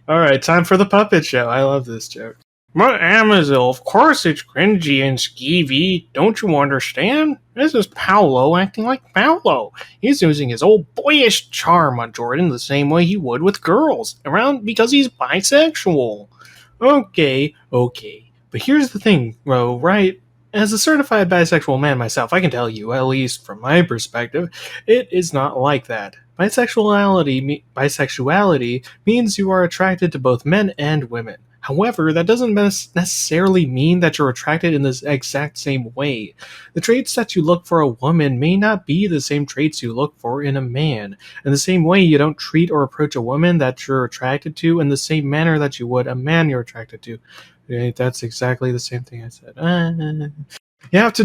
All right, time for the puppet show. I love this joke. But Amazel, of course it's cringy and skeevy. Don't you understand? This is Paolo acting like Paolo. He's using his old boyish charm on Jordan the same way he would with girls, around because he's bisexual. Okay. But here's the thing, Ro, right? As a certified bisexual man myself, I can tell you, at least from my perspective, it is not like that. Bisexuality means you are attracted to both men and women. However, that doesn't necessarily mean that you're attracted in this exact same way. The traits that you look for a woman may not be the same traits you look for in a man. In the same way, you don't treat or approach a woman that you're attracted to in the same manner that you would a man you're attracted to. That's exactly the same thing I said. You have to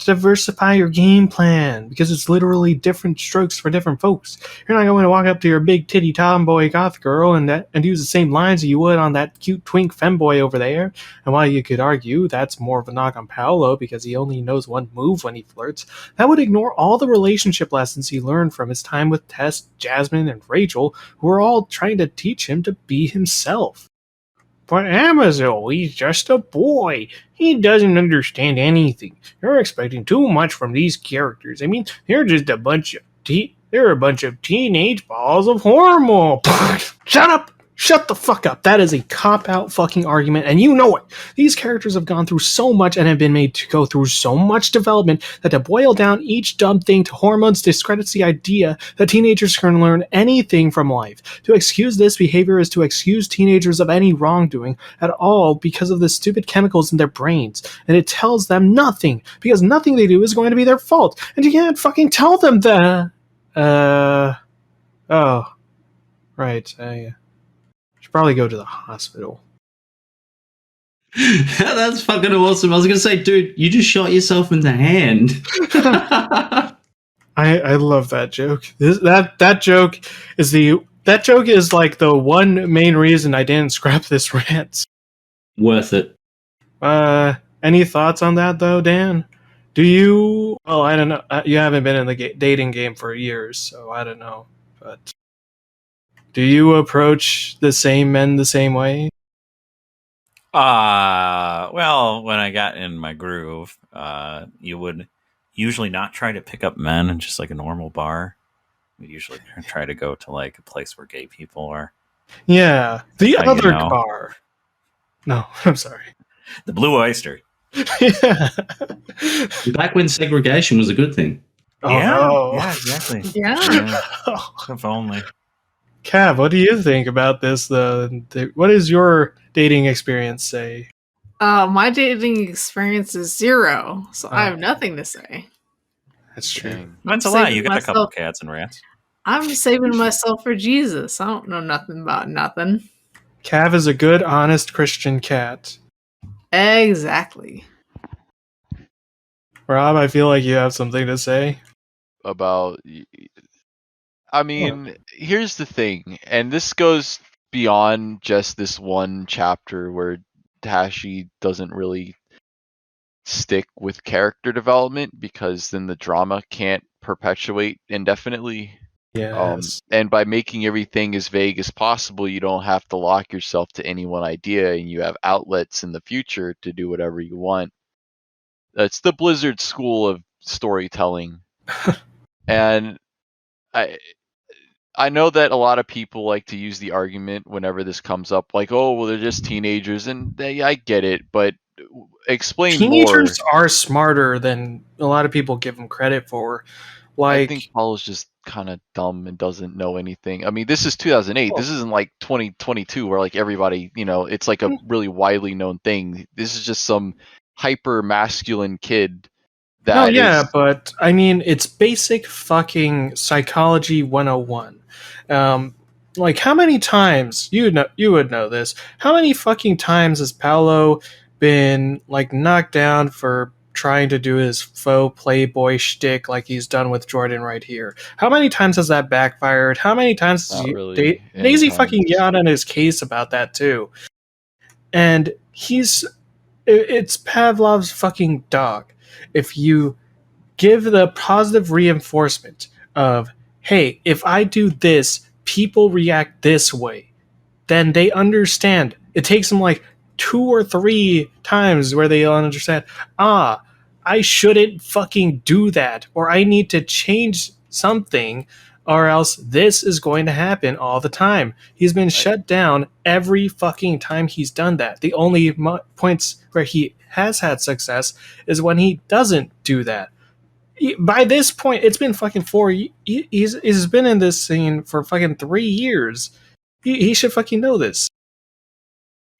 diversify your game plan because it's literally different strokes for different folks. You're not going to walk up to your big titty tomboy goth girl and use the same lines you would on that cute twink femboy over there. And while you could argue that's more of a knock on Paolo because he only knows one move when he flirts, that would ignore all the relationship lessons he learned from his time with Tess, Jasmine, and Rachel, who are all trying to teach him to be himself. But Amazel, he's just a boy. He doesn't understand anything. You're expecting too much from these characters. I mean, they're just a bunch of teenage balls of hormone. Shut up! Shut the fuck up. That is a cop-out fucking argument, and you know it. These characters have gone through so much and have been made to go through so much development that to boil down each dumb thing to hormones discredits the idea that teenagers can learn anything from life. To excuse this behavior is to excuse teenagers of any wrongdoing at all because of the stupid chemicals in their brains, and it tells them nothing, because nothing they do is going to be their fault, and you can't fucking tell them that. Oh. Right, should probably go to the hospital. That's fucking awesome. I was gonna say, dude, you just shot yourself in the hand. I love that joke. That joke is like the one main reason I didn't scrap this rant. Worth it. Any thoughts on that though, Dan? Do you? Well, I don't know. You haven't been in the dating game for years, so I don't know. But do you approach the same men the same way? Well, when I got in my groove, you would usually not try to pick up men in just like a normal bar. We usually try to go to like a place where gay people are. Yeah, the How other you know. bar. No, I'm sorry. The Blue Oyster. Yeah. Back when segregation was a good thing. Oh, yeah, no. yeah, exactly. Yeah. If only. Cav, what do you think about this? What does your dating experience say? My dating experience is 0, so I have nothing to say. That's true. Dang. That's a I'm lot. saving You got a couple myself- cats and rats. I'm saving myself for Jesus. I don't know nothing about nothing. Cav is a good, honest Christian cat. Exactly. Rob, I feel like you have something to say. About I mean, here's the thing, and this goes beyond just this one chapter where Tashi doesn't really stick with character development because then the drama can't perpetuate indefinitely. Yes. And by making everything as vague as possible, you don't have to lock yourself to any one idea, and you have outlets in the future to do whatever you want. That's the Blizzard school of storytelling. And I know that a lot of people like to use the argument whenever this comes up, like, oh, well, they're just teenagers, and I get it, but explain Teenagers more. are smarter than a lot of people give them credit for. I Like, think Paul is just kind of dumb and doesn't know anything. I mean, this is 2008. This isn't like 2022 where like everybody, it's like a really widely known thing. This is just some hyper masculine kid that no, yeah, is- but I mean, it's basic fucking psychology 101. Like, how many times you would know this? How many fucking times has Paolo been like knocked down for trying to do his faux playboy shtick like he's done with Jordan right here? How many times has that backfired? How many times has Not really any Daisy times. fucking got on his case about that too? And it's Pavlov's fucking dog. If you give the positive reinforcement of, hey, if I do this, people react this way, then they understand. It takes them like 2 or 3 times where they understand, I shouldn't fucking do that, or I need to change something, or else this is going to happen all the time. He's been shut down every fucking time he's done that. The only points where he has had success is when he doesn't do that. By this point, it's been fucking 4. He's been in this scene for fucking 3 years. He should fucking know this.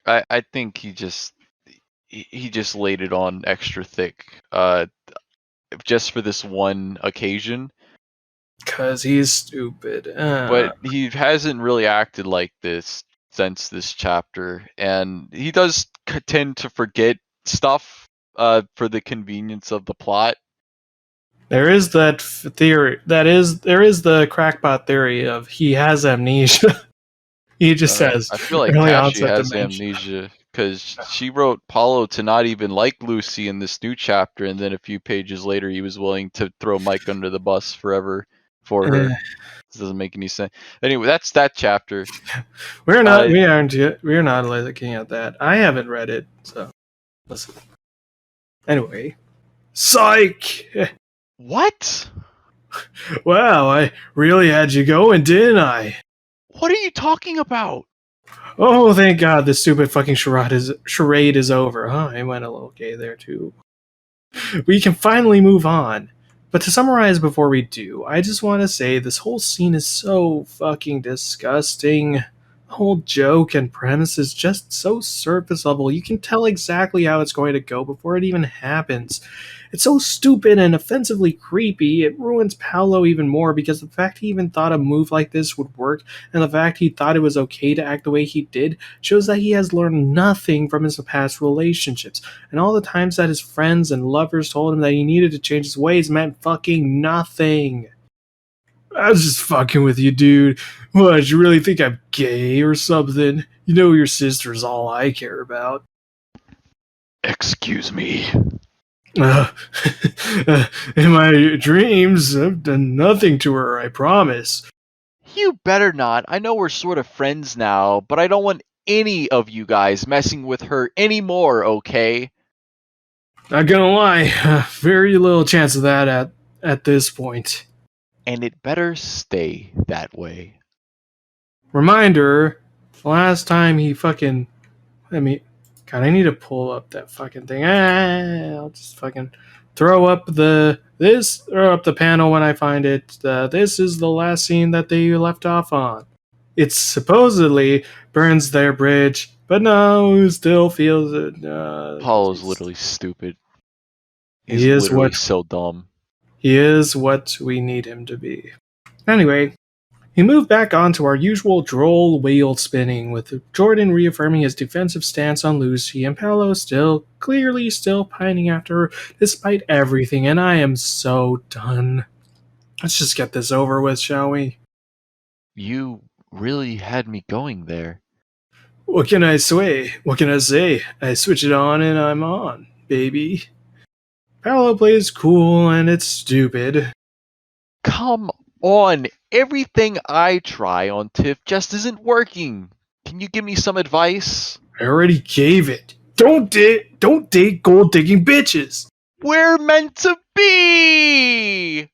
I think he just laid it on extra thick, just for this one occasion. Cause he's stupid. But he hasn't really acted like this since this chapter, and he does tend to forget stuff for the convenience of the plot. There is that theory. There is the crackpot theory of he has amnesia. He just says. I feel like early Cassie onset has dementia. amnesia because she wrote Paulo to not even like Lucy in this new chapter, and then a few pages later, he was willing to throw Mike under the bus forever for her. This doesn't make any sense. Anyway, that's that chapter. We're not looking at that. I haven't read it, so listen. Anyway, psych. What? Wow, I really had you going, didn't I? What are you talking about? Oh, thank God, this stupid fucking charade is over. I went a little gay there too. We can finally move on. But to summarize before we do, I just want to say this whole scene is so fucking disgusting. The whole joke and premise is just so surface level. You can tell exactly how it's going to go before it even happens. It's so stupid and offensively creepy, it ruins Paolo even more because the fact he even thought a move like this would work, and the fact he thought it was okay to act the way he did, shows that he has learned nothing from his past relationships, and all the times that his friends and lovers told him that he needed to change his ways meant fucking nothing. I was just fucking with you, dude. What, you really think I'm gay or something? You know your sister's all I care about. Excuse me. In my dreams, I've done nothing to her, I promise. You better not. I know we're sort of friends now, but I don't want any of you guys messing with her anymore, okay? Not gonna lie, very little chance of that at this point. And it better stay that way. Reminder, last time he fucking... God, I need to pull up that fucking thing. I'll just fucking throw up the panel when I find it. This is the last scene that they left off on. It supposedly burns their bridge, but no, still feels it. Paulo's literally stupid. He's He is literally so dumb. He is what we need him to be. Anyway, he moved back onto our usual droll wheel spinning, with Jordan reaffirming his defensive stance on Lucy, and Paolo clearly still pining after her despite everything, and I am so done. Let's just get this over with, shall we? You really had me going there. What can I say? What can I say? I switch it on and I'm on, baby. Paolo plays cool and it's stupid. Come on, everything I try on Tiff just isn't working. Can you give me some advice? I already gave it. Don't date gold digging bitches. We're meant to be!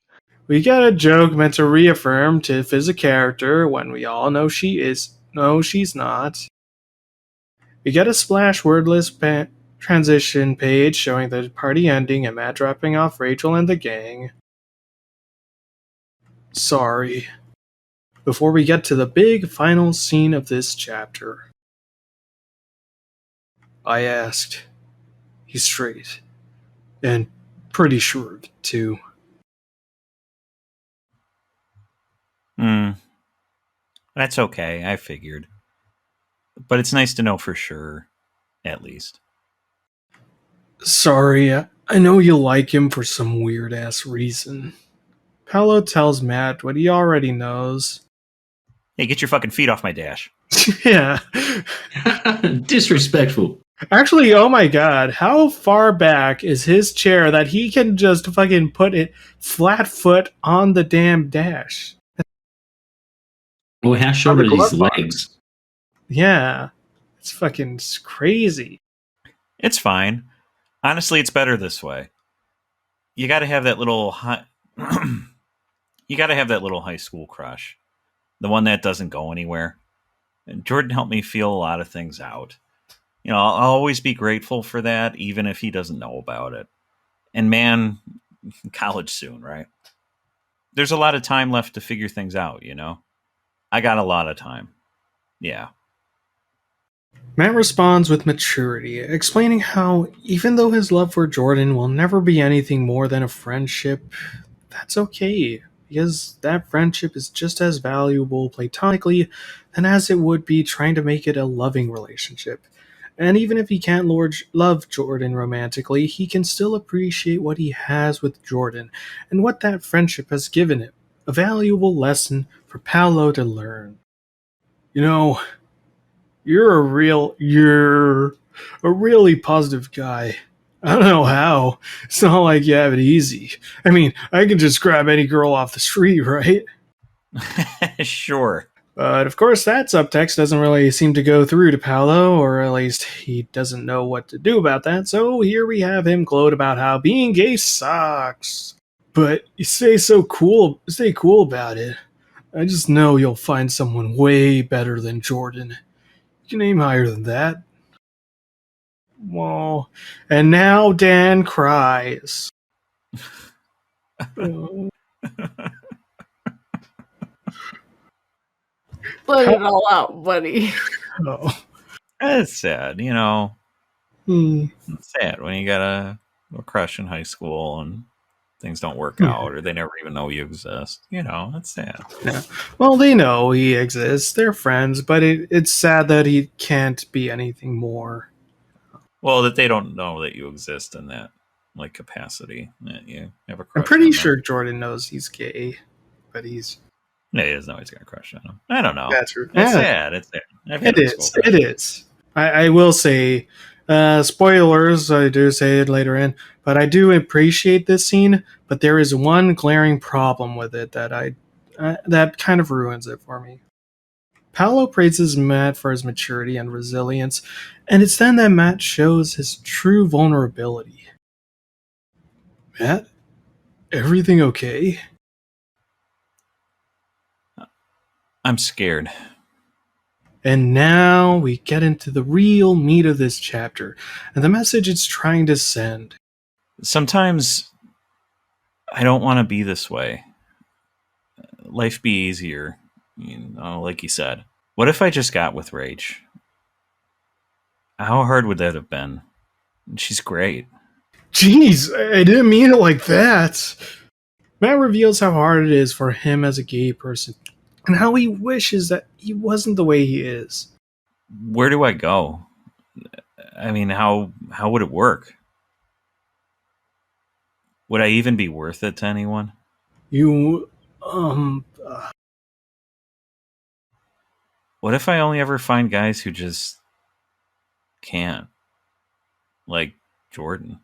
We got a joke meant to reaffirm Tiff is a character when we all know she is. No, she's not. We get a splash wordless transition page showing the party ending and Matt dropping off Rachel and the gang. Sorry. Before we get to the big final scene of this chapter. I asked. He's straight. And pretty sure, too. That's okay, I figured. But it's nice to know for sure, at least. Sorry, I know you like him for some weird-ass reason. Paolo tells Matt what he already knows. Hey, get your fucking feet off my dash. Yeah. Disrespectful. Actually, oh my god, how far back is his chair that he can just fucking put it flat foot on the damn dash? Well, how short are his legs? Yeah. It's fucking crazy. It's fine. Honestly, it's better this way. You got to have that little you got to have that little high school crush, the one that doesn't go anywhere. And Jordan helped me feel a lot of things out. I'll always be grateful for that, even if he doesn't know about it. And man, college soon, right? There's a lot of time left to figure things out, I got a lot of time. Yeah. Matt responds with maturity, explaining how even though his love for Jordan will never be anything more than a friendship, that's okay, because that friendship is just as valuable platonically than as it would be trying to make it a loving relationship. And even if he can't love Jordan romantically, he can still appreciate what he has with Jordan and what that friendship has given him. A valuable lesson for Paolo to learn. You're a really positive guy. I don't know how. It's not like you have it easy. I mean, I can just grab any girl off the street, right? Sure. But of course, that subtext doesn't really seem to go through to Paolo, or at least he doesn't know what to do about that, so here we have him gloat about how being gay sucks. But you stay cool about it. I just know you'll find someone way better than Jordan. You can aim higher than that. Whoa. And now Dan cries. Oh. Let it all out, buddy. Oh. It's sad, Hmm. It's sad when you got a crush in high school and things don't work out, or they never even know you exist. It's sad. Yeah. Well, they know he exists. They're friends, but it's sad that he can't be anything more. Well, that they don't know that you exist in that capacity. That you have a crush. I'm pretty on sure them. Jordan knows he's gay, but he's... Yeah, he doesn't know he's got a crush on him. I don't know. That's true. It's sad. It's sad. It is. I will say, spoilers, I do say it later in, but I do appreciate this scene, but there is one glaring problem with it that that kind of ruins it for me. Paolo praises Matt for his maturity and resilience, and it's then that Matt shows his true vulnerability. Matt? Everything okay? I'm scared. And now we get into the real meat of this chapter, and the message it's trying to send. Sometimes I don't want to be this way. Life be easier, like you said. What if I just got with Rach? How hard would that have been? She's great. Jeez, I didn't mean it like that. Matt reveals how hard it is for him as a gay person, and how he wishes that he wasn't the way he is. Where do I go? I mean, how would it work? Would I even be worth it to anyone? What if I only ever find guys who just can't? Like Jordan.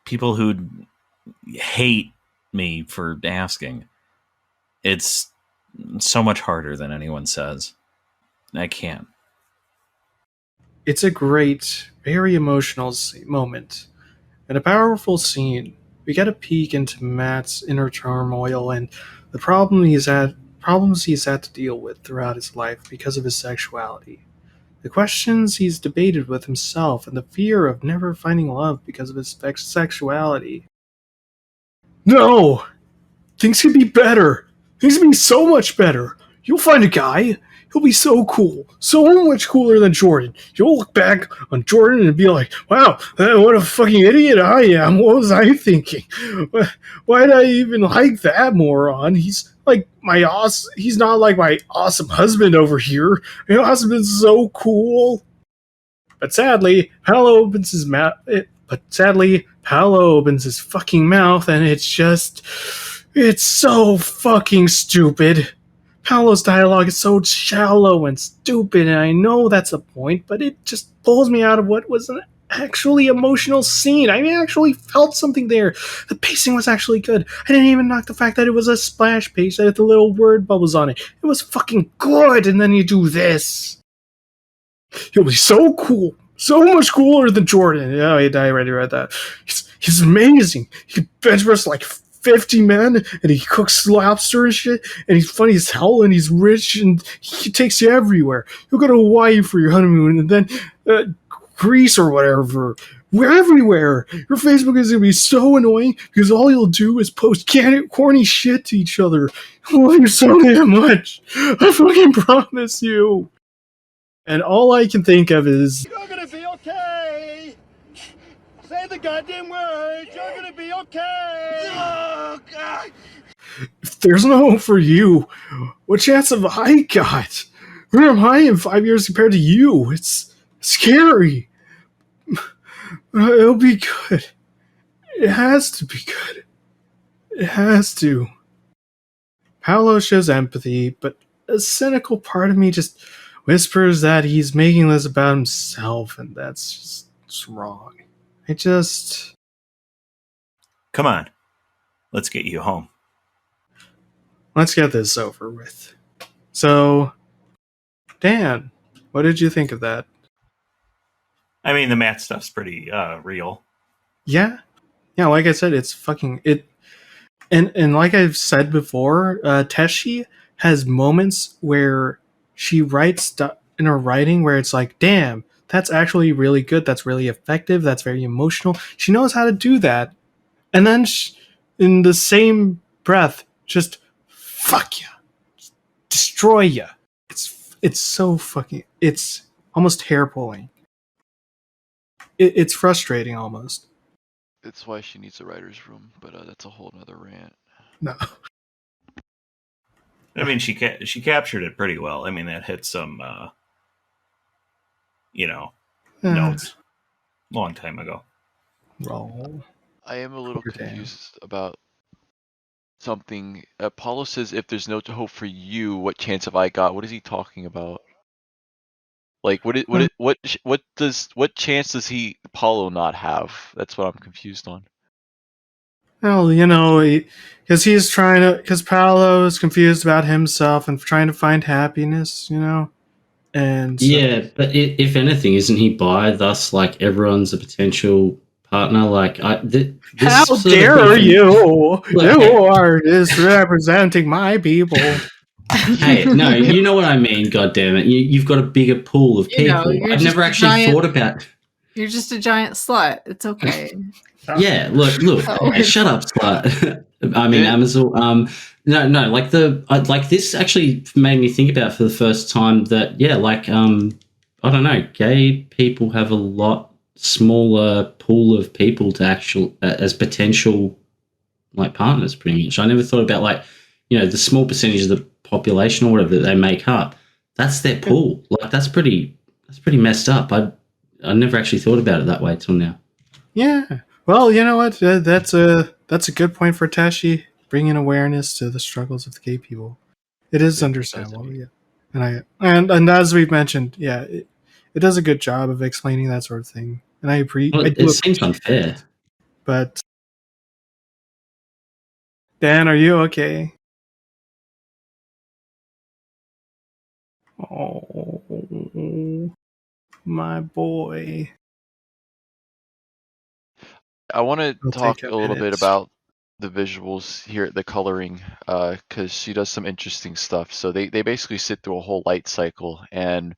People who hate me for asking. It's so much harder than anyone says. I can't. It's a great, very emotional moment, and a powerful scene. We get a peek into Matt's inner turmoil and the problems he's had to deal with throughout his life because of his sexuality. The questions he's debated with himself and the fear of never finding love because of his sexuality. No! Things can be better! Things can be so much better! You'll find a guy. He'll be so cool. So much cooler than Jordan. You'll look back on Jordan and be like, wow, what a fucking idiot I am. What was I thinking? Why did I even like that moron? He's not like my awesome husband over here. My husband's so cool. But sadly, Paolo opens his mouth. Paolo opens his fucking mouth, and it's so fucking stupid. Paolo's dialogue is so shallow and stupid, and I know that's the point, but it just pulls me out of what was an actually emotional scene. I actually felt something there. The pacing was actually good. I didn't even knock the fact that it was a splash page that had the little word bubbles on it. It was fucking good. And then you do this. He'll be so cool. So much cooler than Jordan. Yeah, I already read that. He's amazing. He bench press like 50 men, and he cooks lobster and shit, and he's funny as hell, and he's rich, and he takes you everywhere. You'll go to Hawaii for your honeymoon, and then Greece or whatever. We're everywhere. Your Facebook is going to be so annoying because all you'll do is post corny shit to each other. I love you so damn much. I fucking promise you. And all I can think of is... You're gonna be okay! Say the goddamn words! You're gonna be okay! Oh, God! If there's no hope for you, what chance have I got? Where am I in 5 years compared to you? It's scary. It'll be good. It has to be good. It has to. Paolo shows empathy, but a cynical part of me just whispers that he's making this about himself, and that's just wrong. Come on. Let's get you home. Let's get this over with. So, Dan, what did you think of that? I mean, the Matt stuff's pretty real. Yeah, like I said, it's fucking it. And like I've said before, Teshi has moments where she writes stuff in her writing where it's like, damn, that's actually really good. That's really effective. That's very emotional. She knows how to do that. And then in the same breath, just fuck you, destroy you. It's so fucking. It's almost hair pulling. It's frustrating almost. That's why she needs a writer's room, but that's a whole nother rant. No. I mean, she captured it pretty well. I mean, that hit some, notes long time ago. Roll. I am a little Poor Dan. confused about something. Paulo says, if there's no hope for you, what chance have I got? What is he talking about? Like, what chance does Paulo not have? That's what I'm confused on. Well, because Paolo is confused about himself and trying to find happiness, and so, Yeah, but if anything, isn't he bi? Thus, like everyone's a potential partner. Like, how dare you? You are misrepresenting my people. Hey, no, you know what I mean. God damn it, you've got a bigger pool of people. I've never actually thought about. You're just a giant slut. It's okay. Yeah, look. Oh. Hey, shut up, slut. I mean, Amazon. No. Like this actually made me think about for the first time that I don't know, gay people have a lot smaller pool of people to as potential like partners. Pretty much, I never thought about the small percentage of the population or whatever that they make up. That's their pool. Like that's pretty messed up. I never actually thought about it that way till now. Yeah. Well, you know what? That's a good point for Tashi, bringing awareness to the struggles of the gay people. It is understandable, yeah. And as we've mentioned, yeah, it does a good job of explaining that sort of thing. And I appreciate. It seems unfair. But Dan, are you okay? Oh, my boy. I want to It'll talk take a little bit minute. about the visuals here, the coloring, because she does some interesting stuff. So they basically sit through a whole light cycle, and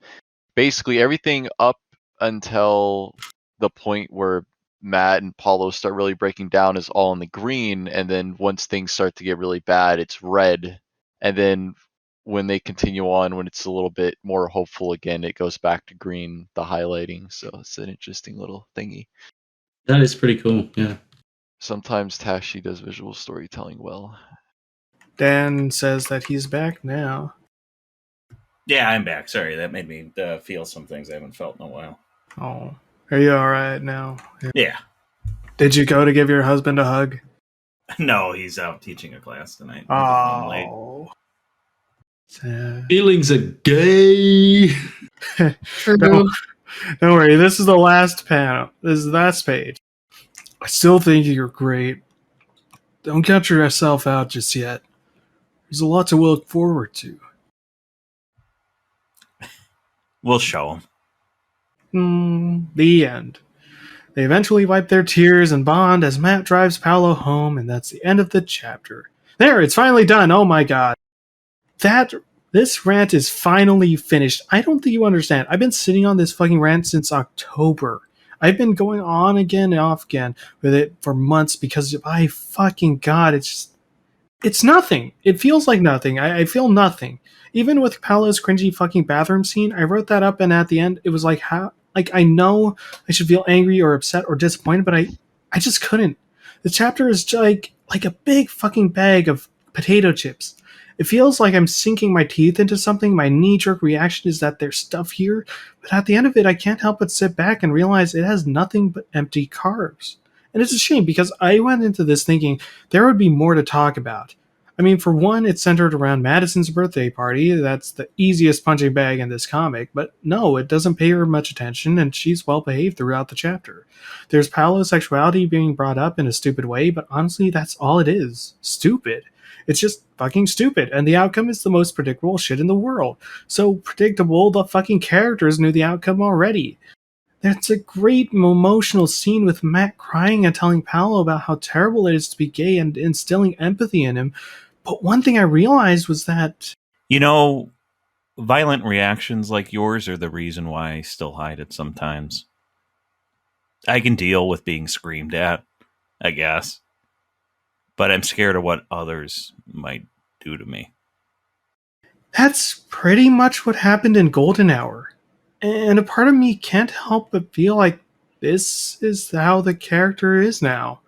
basically everything up until the point where Matt and Paulo start really breaking down is all in the green, and then once things start to get really bad, it's red, and then when they continue on, when it's a little bit more hopeful again, it goes back to green, the highlighting. So it's an interesting little thingy. That is pretty cool. Yeah. Sometimes Tashi does visual storytelling well. Dan says that he's back now. Yeah, I'm back. Sorry, that made me feel some things I haven't felt in a while. Oh, are you all right now? Yeah. Did you go to give your husband a hug? No, he's out teaching a class tonight. He's home late. Oh. Sad. Feelings are gay. True. No. Don't worry, this is the last panel. This is the last page. I still think you're great. Don't count yourself out just yet. There's a lot to look forward to. We'll show him. The end. They eventually wipe their tears and bond as Matt drives Paolo home, and that's the end of the chapter. There, it's finally done. Oh my god. This rant is finally finished. I don't think you understand. I've been sitting on this fucking rant since October. I've been going on again and off again with it for months because I fucking god, it's nothing. It feels like nothing. I feel nothing. Even with Paolo's cringy fucking bathroom scene, I wrote that up, and at the end, it was like, how? Like, I know I should feel angry or upset or disappointed, but I just couldn't. The chapter is like a big fucking bag of potato chips. It feels like I'm sinking my teeth into something. My knee-jerk reaction is that there's stuff here, but at the end of it, I can't help but sit back and realize it has nothing but empty carbs. And it's a shame because I went into this thinking there would be more to talk about. I mean, for one, it's centered around Madison's birthday party. That's the easiest punching bag in this comic, but no, it doesn't pay her much attention, and she's well behaved throughout the chapter. There's Paolo's sexuality being brought up in a stupid way, but honestly, that's all it is. Stupid. It's just fucking stupid, and the outcome is the most predictable shit in the world. So predictable, the fucking characters knew the outcome already. There's a great emotional scene with Matt crying and telling Paolo about how terrible it is to be gay and instilling empathy in him. But one thing I realized was that... You know, violent reactions like yours are the reason why I still hide it sometimes. I can deal with being screamed at, I guess. But I'm scared of what others might do to me. That's pretty much what happened in Golden Hour. And a part of me can't help but feel like this is how the character is now.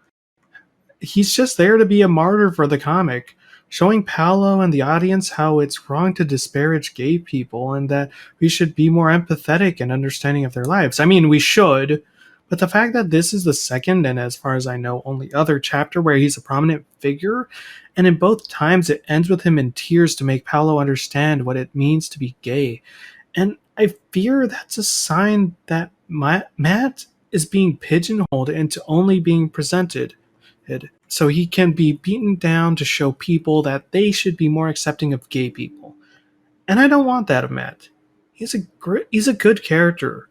He's just there to be a martyr for the comic, showing Paolo and the audience how it's wrong to disparage gay people and that we should be more empathetic and understanding of their lives. I mean, we should, but the fact that this is the second and, as far as I know, only other chapter where he's a prominent figure, and in both times it ends with him in tears to make Paolo understand what it means to be gay. And I fear that's a sign that Matt is being pigeonholed into only being presented, so he can be beaten down to show people that they should be more accepting of gay people. And I don't want that of Matt. He's a good character,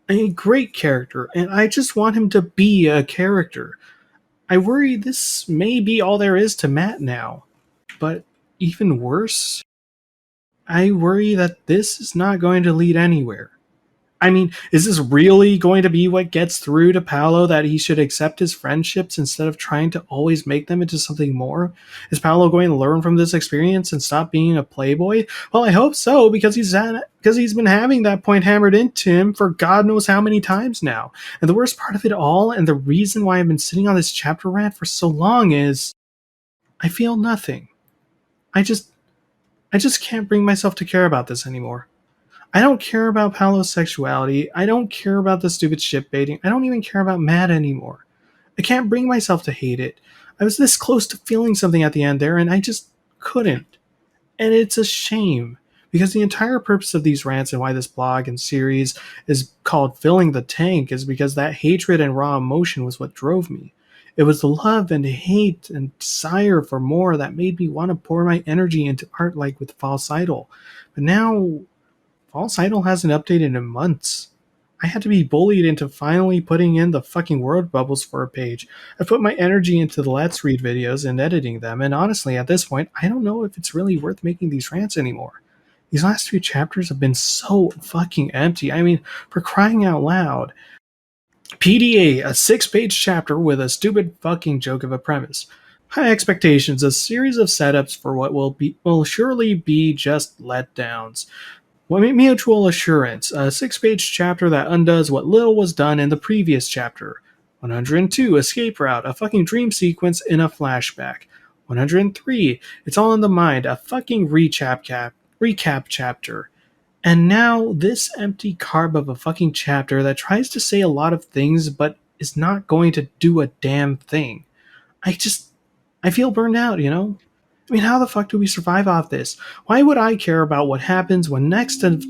a great character, and I just want him to be a character. I worry this may be all there is to Matt now, but even worse, I worry that this is not going to lead anywhere. I mean, is this really going to be what gets through to Paolo that he should accept his friendships instead of trying to always make them into something more? Is Paolo going to learn from this experience and stop being a playboy? Well, I hope so, because he's been having that point hammered into him for God knows how many times now. And the worst part of it all, and the reason why I've been sitting on this chapter rant for so long, is I feel nothing. I just can't bring myself to care about this anymore. I don't care about Paolo's sexuality. I don't care about the stupid ship baiting. I don't even care about Matt anymore. I can't bring myself to hate it. I was this close to feeling something at the end there, and I just couldn't. And it's a shame, because the entire purpose of these rants and why this blog and series is called Filling the Tank is because that hatred and raw emotion was what drove me. It was the love and hate and desire for more that made me want to pour my energy into art like with False Idol. But now, False Idol hasn't updated in months. I had to be bullied into finally putting in the fucking word bubbles for a page. I put my energy into the Let's Read videos and editing them, and honestly, at this point, I don't know if it's really worth making these rants anymore. These last few chapters have been so fucking empty. I mean, for crying out loud. PDA, a 6-page chapter with a stupid fucking joke of a premise. High expectations, a series of setups for what will surely be just letdowns. Mutual Assurance, a 6-page chapter that undoes what little was done in the previous chapter. 102, Escape Route, a fucking dream sequence in a flashback. 103, It's All in the Mind, a fucking recap chapter. And now this empty carb of a fucking chapter that tries to say a lot of things but is not going to do a damn thing. I feel burned out, you know? I mean, how the fuck do we survive off this? Why would I care about what happens when next to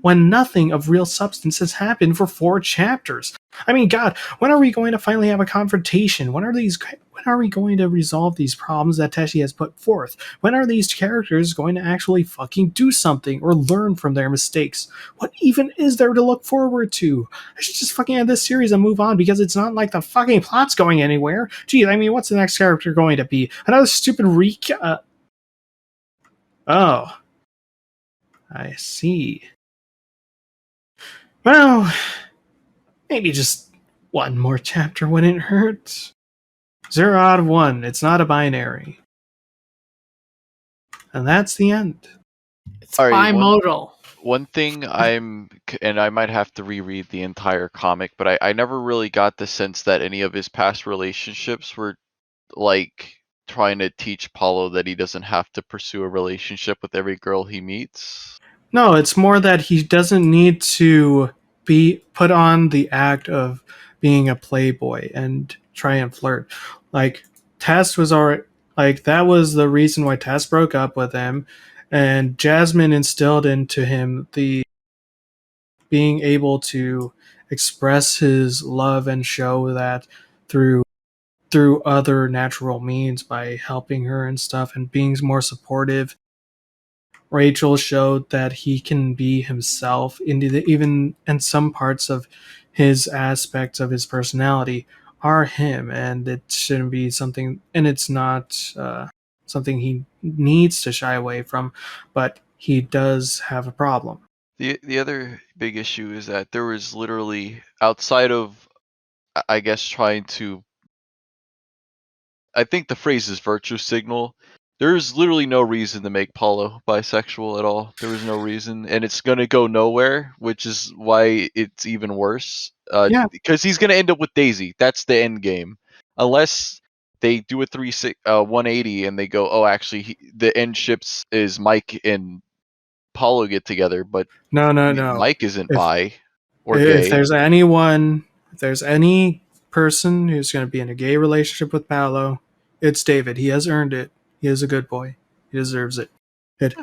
when nothing of real substance has happened for 4 chapters. I mean, God, when are we going to finally have a confrontation? When are we going to resolve these problems that Teshi has put forth? When are these characters going to actually fucking do something or learn from their mistakes? What even is there to look forward to? I should just fucking end this series and move on, because it's not like the fucking plot's going anywhere. Gee, I mean, what's the next character going to be? Another stupid Oh. I see. Well, maybe just one more chapter wouldn't hurt. 0 out of 1. It's not a binary. And that's the end. It's All right, bimodal. One thing and I might have to reread the entire comic, but I never really got the sense that any of his past relationships were like trying to teach Paulo that he doesn't have to pursue a relationship with every girl he meets. No, it's more that he doesn't need to be put on the act of being a playboy and try and flirt. Like, Tess was already, like, that was the reason why Tess broke up with him, and Jasmine instilled into him the being able to express his love and show that through other natural means by helping her and stuff and being more supportive. Rachel showed that he can be himself, even in some parts of his aspects of his personality are him, and it shouldn't be something, and it's not something he needs to shy away from, but he does have a problem. The other big issue is that there was literally, outside of, I guess, trying to, I think the phrase is virtue signal. There's literally no reason to make Paulo bisexual at all. There was no reason, and it's gonna go nowhere, which is why it's even worse. Yeah. Because he's gonna end up with Daisy. That's the end game, unless they do a 180 and they go, oh, actually, the end ships is Mike and Paulo get together, but No. Mike isn't If- bi or If gay. there's any person who's going to be in a gay relationship with Paolo, it's David. He has earned it. He is a good boy. He deserves it. It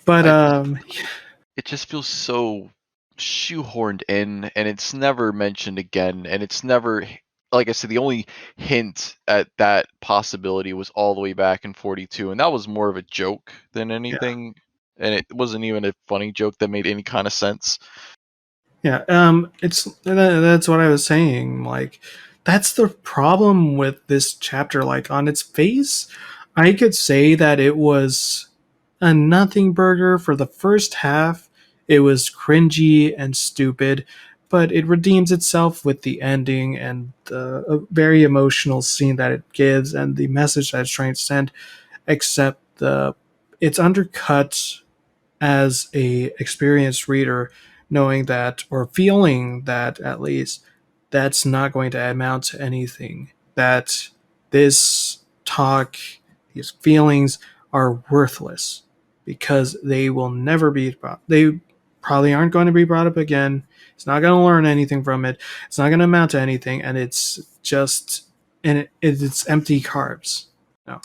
It just feels so shoehorned in, and it's never mentioned again, and it's never, like I said, the only hint at that possibility was all the way back in 42, and that was more of a joke than anything, and it wasn't even a funny joke that made any kind of sense. Yeah, that's what I was saying. Like, that's the problem with this chapter. Like, on its face, I could say that it was a nothing burger for the first half. It was cringy and stupid, but it redeems itself with the ending and the very emotional scene that it gives and the message that it's trying to send. Except it's undercut as a experienced reader, knowing that, or feeling that at least, that's not going to amount to anything. That this talk, these feelings are worthless because they will never be they probably aren't going to be brought up again. It's not going to learn anything from it. It's not going to amount to anything, and it's just, and it's empty carbs. No.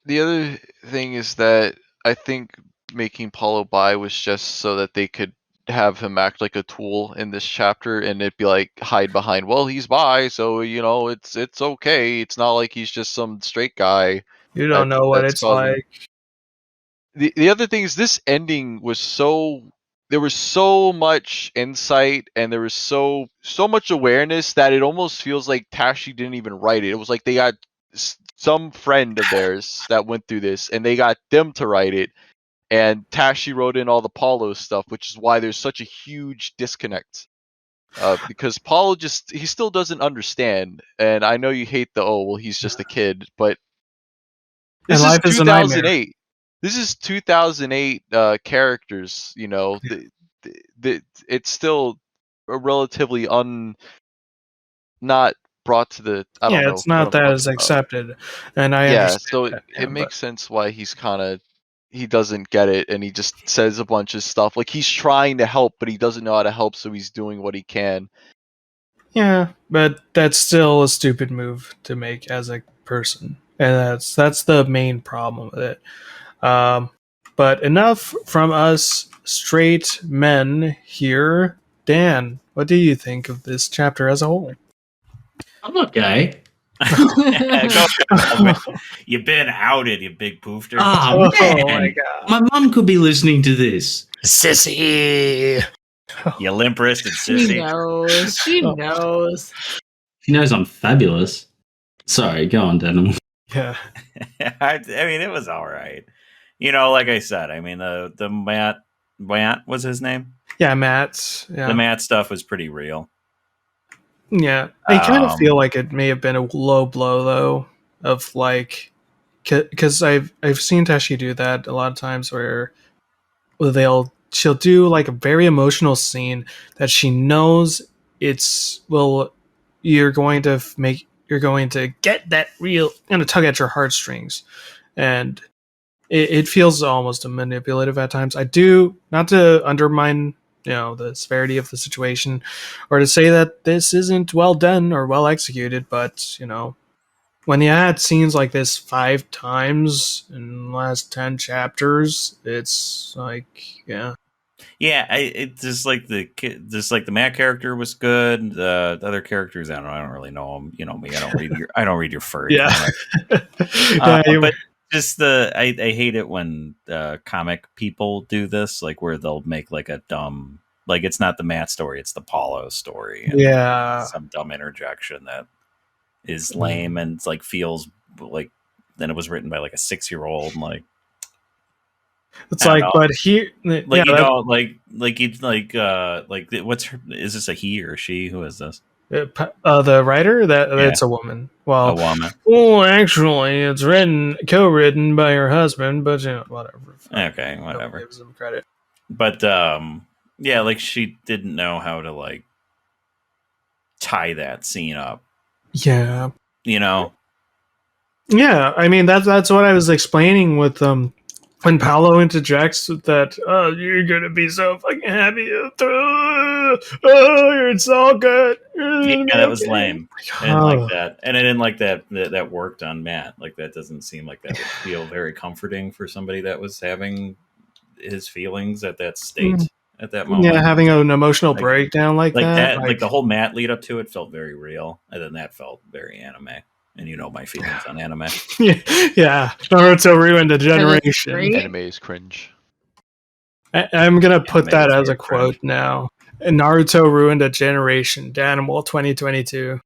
The other thing is that I think making Paulo bi was just so that they could have him act like a tool in this chapter, and it'd be like hide behind, well, he's bi, so it's okay. It's not like he's just some straight guy. You don't know what it's like. The other thing is, this ending was there was so much insight, and there was so much awareness that it almost feels like Tashi didn't even write it. It was like they got some friend of theirs that went through this, and they got them to write it, and Tashi wrote in all the Paulo stuff, which is why there's such a huge disconnect. Because Paulo he still doesn't understand, and I know you hate he's just a kid, but this is 2008. This is 2008 characters, it's still a relatively not brought to the, I don't know. It's not that as accepted, and I understand. So it makes sense why he doesn't get it, and he just says a bunch of stuff. Like, he's trying to help, but he doesn't know how to help, so he's doing what he can. Yeah, but that's still a stupid move to make as a person, and that's the main problem with it. But But enough from us straight men here. Dan, what do you think of this chapter as a whole? I'm not gay. Go ahead. You've been outed, you big poofter. Oh, man. my god. My mum could be listening to this. Sissy! You limp-wristed She sissy. knows. She Oh. knows. She knows I'm fabulous. Sorry, go on, Daniel. Yeah. I mean, it was all right. You know, like I said, I mean, the Matt was his name. Yeah, Matt. Yeah. The Matt stuff was pretty real. Yeah, I kind of Um, feel like it may have been a low blow though, of like, because I've seen Tashi do that a lot of times where she'll do like a very emotional scene that she knows you're going to get that real kind of tug at your heartstrings, and it feels almost manipulative at times. I do, not to undermine the severity of the situation or to say that this isn't well done or well executed, but when you add scenes like this 5 times in the last 10 chapters, it's like, yeah. It's just like the Matt character was good. The other characters, I don't really know them. You know me, I don't read your furry. Yeah. comic. But just I hate it when comic people do this, like where they'll make like a dumb, like it's not the Matt story, it's the Paulo story. And Yeah. some dumb interjection that is lame and it's like feels like then it was written by like a 6-year-old. Like It's I don't like, know. but he, like yeah, you that- know, like what's her? Is this a he or she? Who is this? the writer that's a woman. A Well, woman. well, actually, it's co-written by her husband, but whatever. Okay, Nobody whatever. gives him credit. But yeah, like she didn't know how to like tie that scene up. Yeah, You know, yeah. I mean, that's what I was explaining with when Paolo interjects with that. Oh, you're gonna be so fucking happy. It's all good. yeah, that was lame. I didn't Oh. like that, and I didn't like that worked on Matt. Like that doesn't seem like that would feel very comforting for somebody that was having his feelings at that state at that moment. Yeah, having an emotional Like- breakdown like that. like the whole Matt lead up to it felt very real, and then that felt very anime. And you know my feelings on anime. yeah, Naruto ruined a generation. great. Anime is cringe. I'm gonna put Anime that is as a very quote cringe. now. Naruto ruined a generation. Danimal 2022.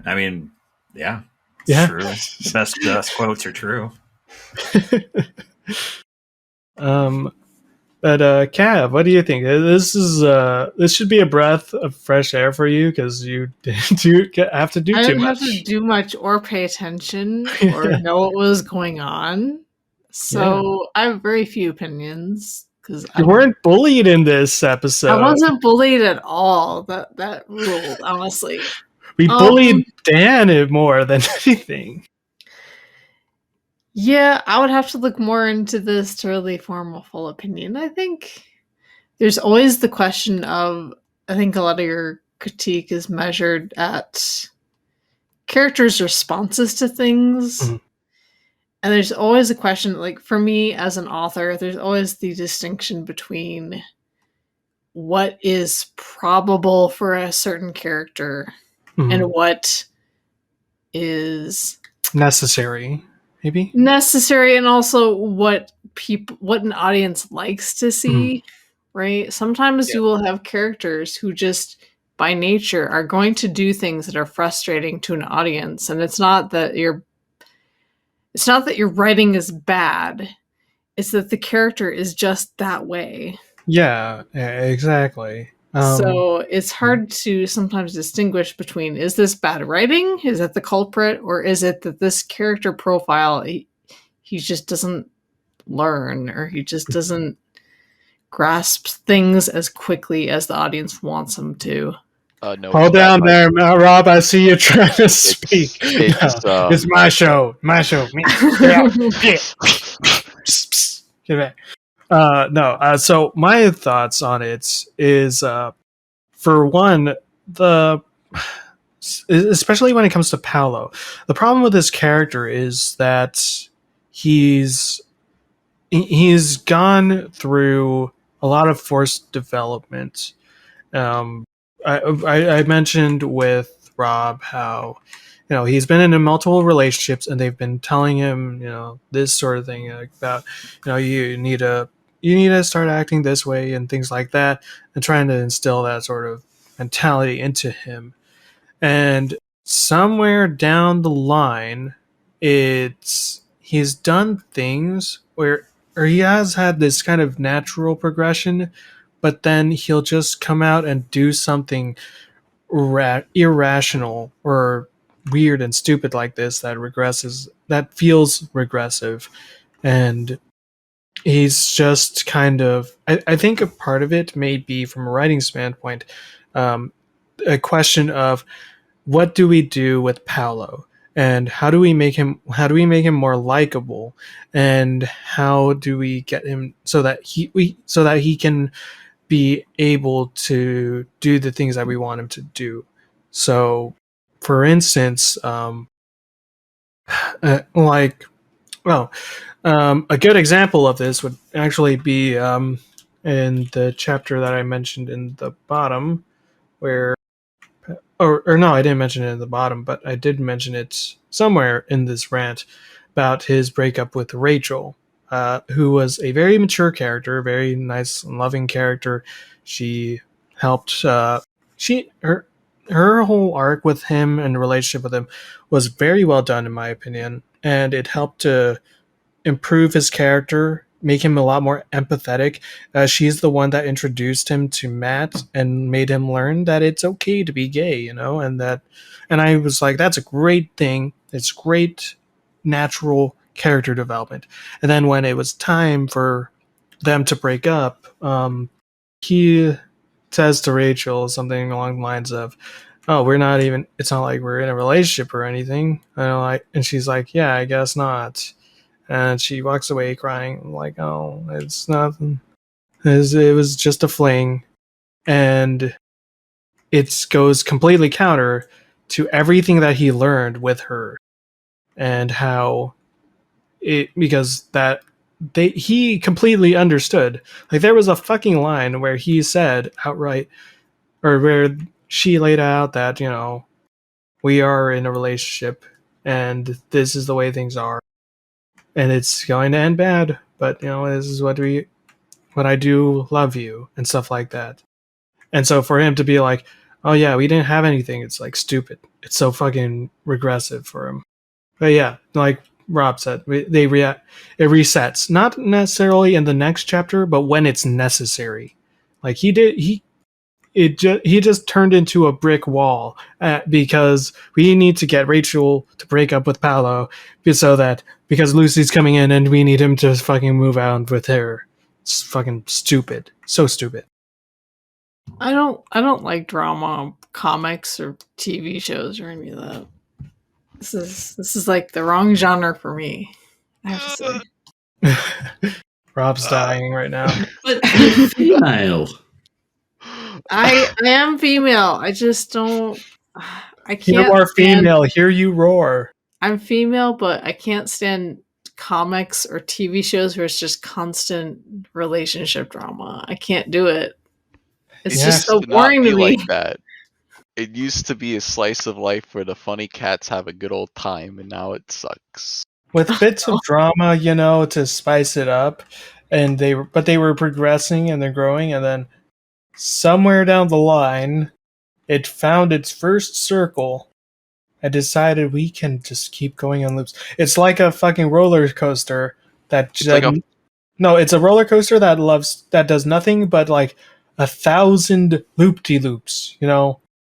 I mean, yeah, it's Yeah. true. Best quotes are true. But Cav, what do you think? This should be a breath of fresh air for you because you have to do I too didn't much. have to do much or pay attention or Yeah. know what was going on. So I have very few opinions because You weren't bullied in this episode. I wasn't bullied at all. That ruled, honestly. We bullied Dan more than anything. Yeah, I would have to look more into this to really form a full opinion. I think there's always the question of, I think a lot of your critique is measured at characters' responses to things. Mhm. And there's always a question, like for me as an author, there's always the distinction between what is probable for a certain character Mhm. and what is Necessary, maybe. necessary, and also what an audience likes to see, right? Sometimes you will have characters who just by nature are going to do things that are frustrating to an audience, and it's not that your writing is bad, it's that the character is just that way. Yeah, exactly. So it's hard to sometimes distinguish between, is this bad writing? Is that the culprit? Or is it that this character profile, he just doesn't learn, or he just doesn't grasp things as quickly as the audience wants him to? No. hold it's down not there, Rob. I see you trying to speak. it's, No, it's my show. My show. Me. Get out. Get. Psst, psst. Get back. No. So my thoughts on it is, for one, especially when it comes to Paolo, the problem with this character is that he's he's gone through a lot of forced development. I mentioned with Rob how he's been in multiple relationships and they've been telling him this sort of thing, like about you need to start acting this way and things like that, and trying to instill that sort of mentality into him. And somewhere down the line, he's done things where or he has had this kind of natural progression, but then he'll just come out and do something irrational or weird and stupid like this that feels regressive. And he's just kind of I think a part of it may be, from a writing standpoint, a question of what do we do with Paolo, and how do we make him more likable, and how do we get him so that he can be able to do the things that we want him to do. So, for instance, a good example of this would actually be in the chapter that I mentioned in the bottom, where, or no, I didn't mention it in the bottom, but I did mention it somewhere in this rant about his breakup with Rachel, who was a very mature character, a very nice and loving character. She helped. Her whole arc with him and relationship with him was very well done, in my opinion, and it helped to improve his character, make him a lot more empathetic. She's the one that introduced him to Matt and made him learn that it's okay to be gay, and I was like, that's a great thing. It's great natural character development. And then when it was time for them to break up, he says to Rachel something along the lines of, "Oh, it's not like we're in a relationship or anything." And she's like, "Yeah, I guess not." And she walks away crying, like, "Oh, it's nothing. It was just a fling." And it goes completely counter to everything that he learned with her, and how he completely understood. Like, there was a fucking line where he said outright, or where she laid out that, we are in a relationship and this is the way things are, and it's going to end bad, but this is what I do love you, and stuff like that. And so for him to be like, "Oh yeah, we didn't have anything," it's like stupid. It's so fucking regressive for him. But yeah, like Rob said, it resets, not necessarily in the next chapter, but when it's necessary. Like he just turned into a brick wall, because we need to get Rachel to break up with Paolo, because Lucy's coming in and we need him to fucking move out with her. It's fucking stupid. So stupid. I don't like drama comics or TV shows or any of that. This is like the wrong genre for me, I have to say. Rob's dying right now. But you're female. I am female. I just don't. I can't. You are female. Hear you roar. I'm female, but I can't stand comics or TV shows where it's just constant relationship drama. I can't do it. It's just so boring to me. Like that. It used to be a slice of life where the funny cats have a good old time, and now it sucks. With bits of drama, to spice it up, and they were progressing and they're growing, and then somewhere down the line, it found its first circle. I decided we can just keep going on loops. It's like a fucking roller coaster it's a roller coaster that does nothing but like 1,000 loop-de-loops.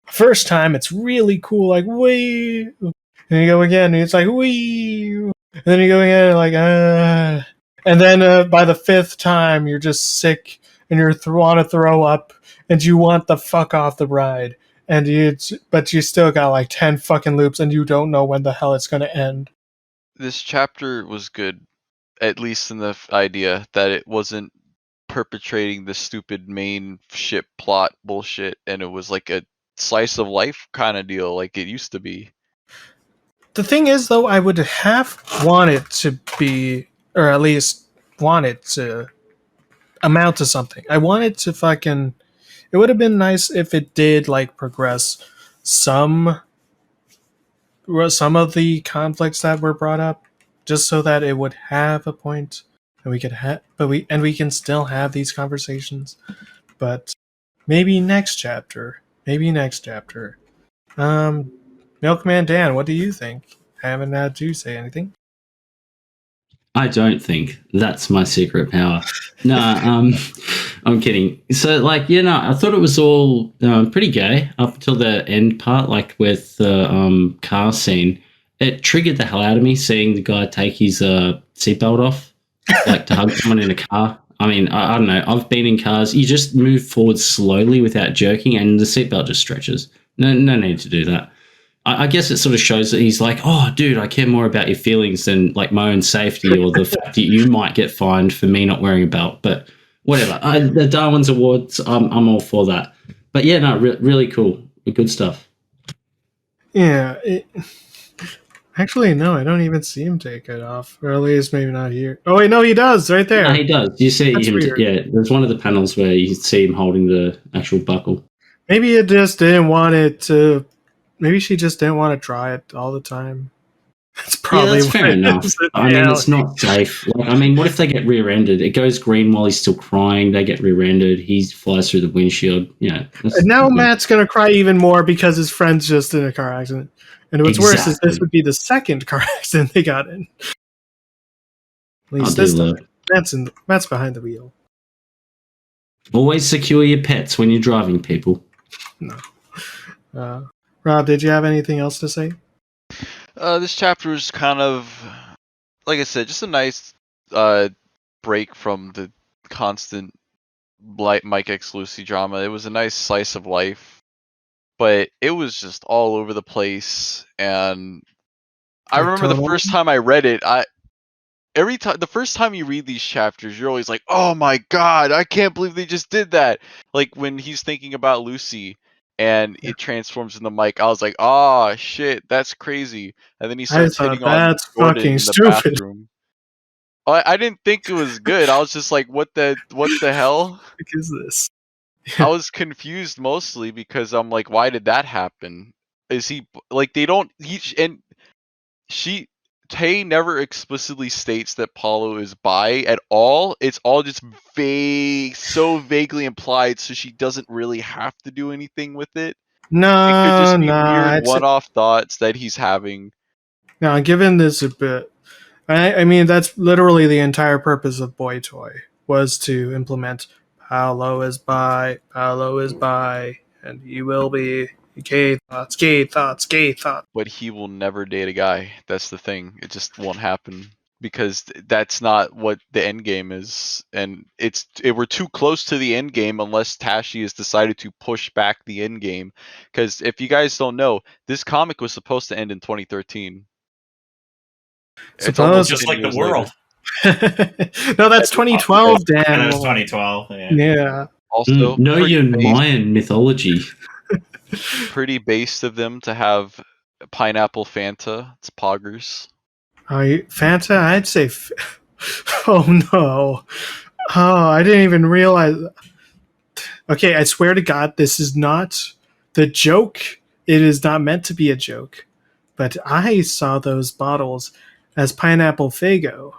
First time it's really cool, like wee, and you go again, and it's like wee, and then you go again, like and then by the 5th time you're just sick and you want to throw up and you want the fuck off the ride, but you still got like 10 fucking loops and you don't know when the hell it's gonna end. This chapter was good, at least in the idea that it wasn't perpetrating the stupid main ship plot bullshit, and it was like a slice of life kind of deal like it used to be. The thing is, though, I would have wanted to be, or at least want it to amount to something. I want it to fucking. It would have been nice if it did like progress some of the conflicts that were brought up, just so that it would have a point, and we could have, we can still have these conversations. But maybe next chapter. Maybe next chapter. Milkman Dan, what do you think? I haven't had you say anything. I don't think that's my secret power. No, I'm kidding. So, like, I thought it was all pretty gay up until the end part, like with the car scene. It triggered the hell out of me seeing the guy take his seatbelt off, like to hug someone in a car. I mean, I don't know. I've been in cars. You just move forward slowly without jerking, and the seatbelt just stretches. No need to do that. I guess it sort of shows that he's like, oh, dude, I care more about your feelings than like my own safety or the fact that you might get fined for me not wearing a belt. But whatever. The Darwin's Awards, I'm all for that. But yeah, no, really cool. Good stuff. Yeah. Actually, no, I don't even see him take it off. Or at least maybe not here. Oh, wait, no, he does, right there. No, he does. You see That's him. weird. Yeah, there's one of the panels where you see him holding the actual buckle. Maybe it just didn't want it to. Maybe she just didn't want to try it all the time. That's probably that's fair what it enough. is. I mean, it's not safe. Like, I mean, what if they get rear-ended? It goes green while he's still crying. They get rear-ended. He flies through the windshield. And now Matt's going to cry even more because his friend's just in a car accident. And what's worse is this would be the second car accident they got in. At least this time. Matt's behind the wheel. Always secure your pets when you're driving, people. No. Rob, did you have anything else to say? This chapter is kind of, like I said, just a nice break from the constant Mike X Lucy drama. It was a nice slice of life, but it was just all over the place. And I remember the first time I read it, the first time you read these chapters, you're always like, "Oh my god, I can't believe they just did that!" Like when he's thinking about Lucy. And it transforms into Mike. I was like, "Oh shit, that's crazy!" And then he starts hitting on Gordon in the bathroom. I didn't think it was good. I was just like, "What the hell? What is this?" I was confused mostly because I'm like, "Why did that happen?" Is he like they don't? Tay never explicitly states that Paulo is bi at all. It's all just vague, so vaguely implied, so she doesn't really have to do anything with it. No, it could just be weird one-off thoughts that he's having. Now, given this a bit, I mean, that's literally the entire purpose of Boy Toy, was to implement Paulo is bi, and he will be. Gay thoughts. But he will never date a guy. That's the thing. It just won't happen because that's not what the end game is, and we're too close to the end game unless Tashi has decided to push back the end game. Because if you guys don't know, this comic was supposed to end in 2013. It's almost just like the world. No, that's 2012, Dan. And it was 2012. Yeah. Also, know your Mayan mythology. Pretty based of them to have pineapple Fanta. It's poggers. Fanta? I'd say. Oh no! Oh, I didn't even realize. Okay, I swear to God, this is not the joke. It is not meant to be a joke. But I saw those bottles as pineapple Faygo.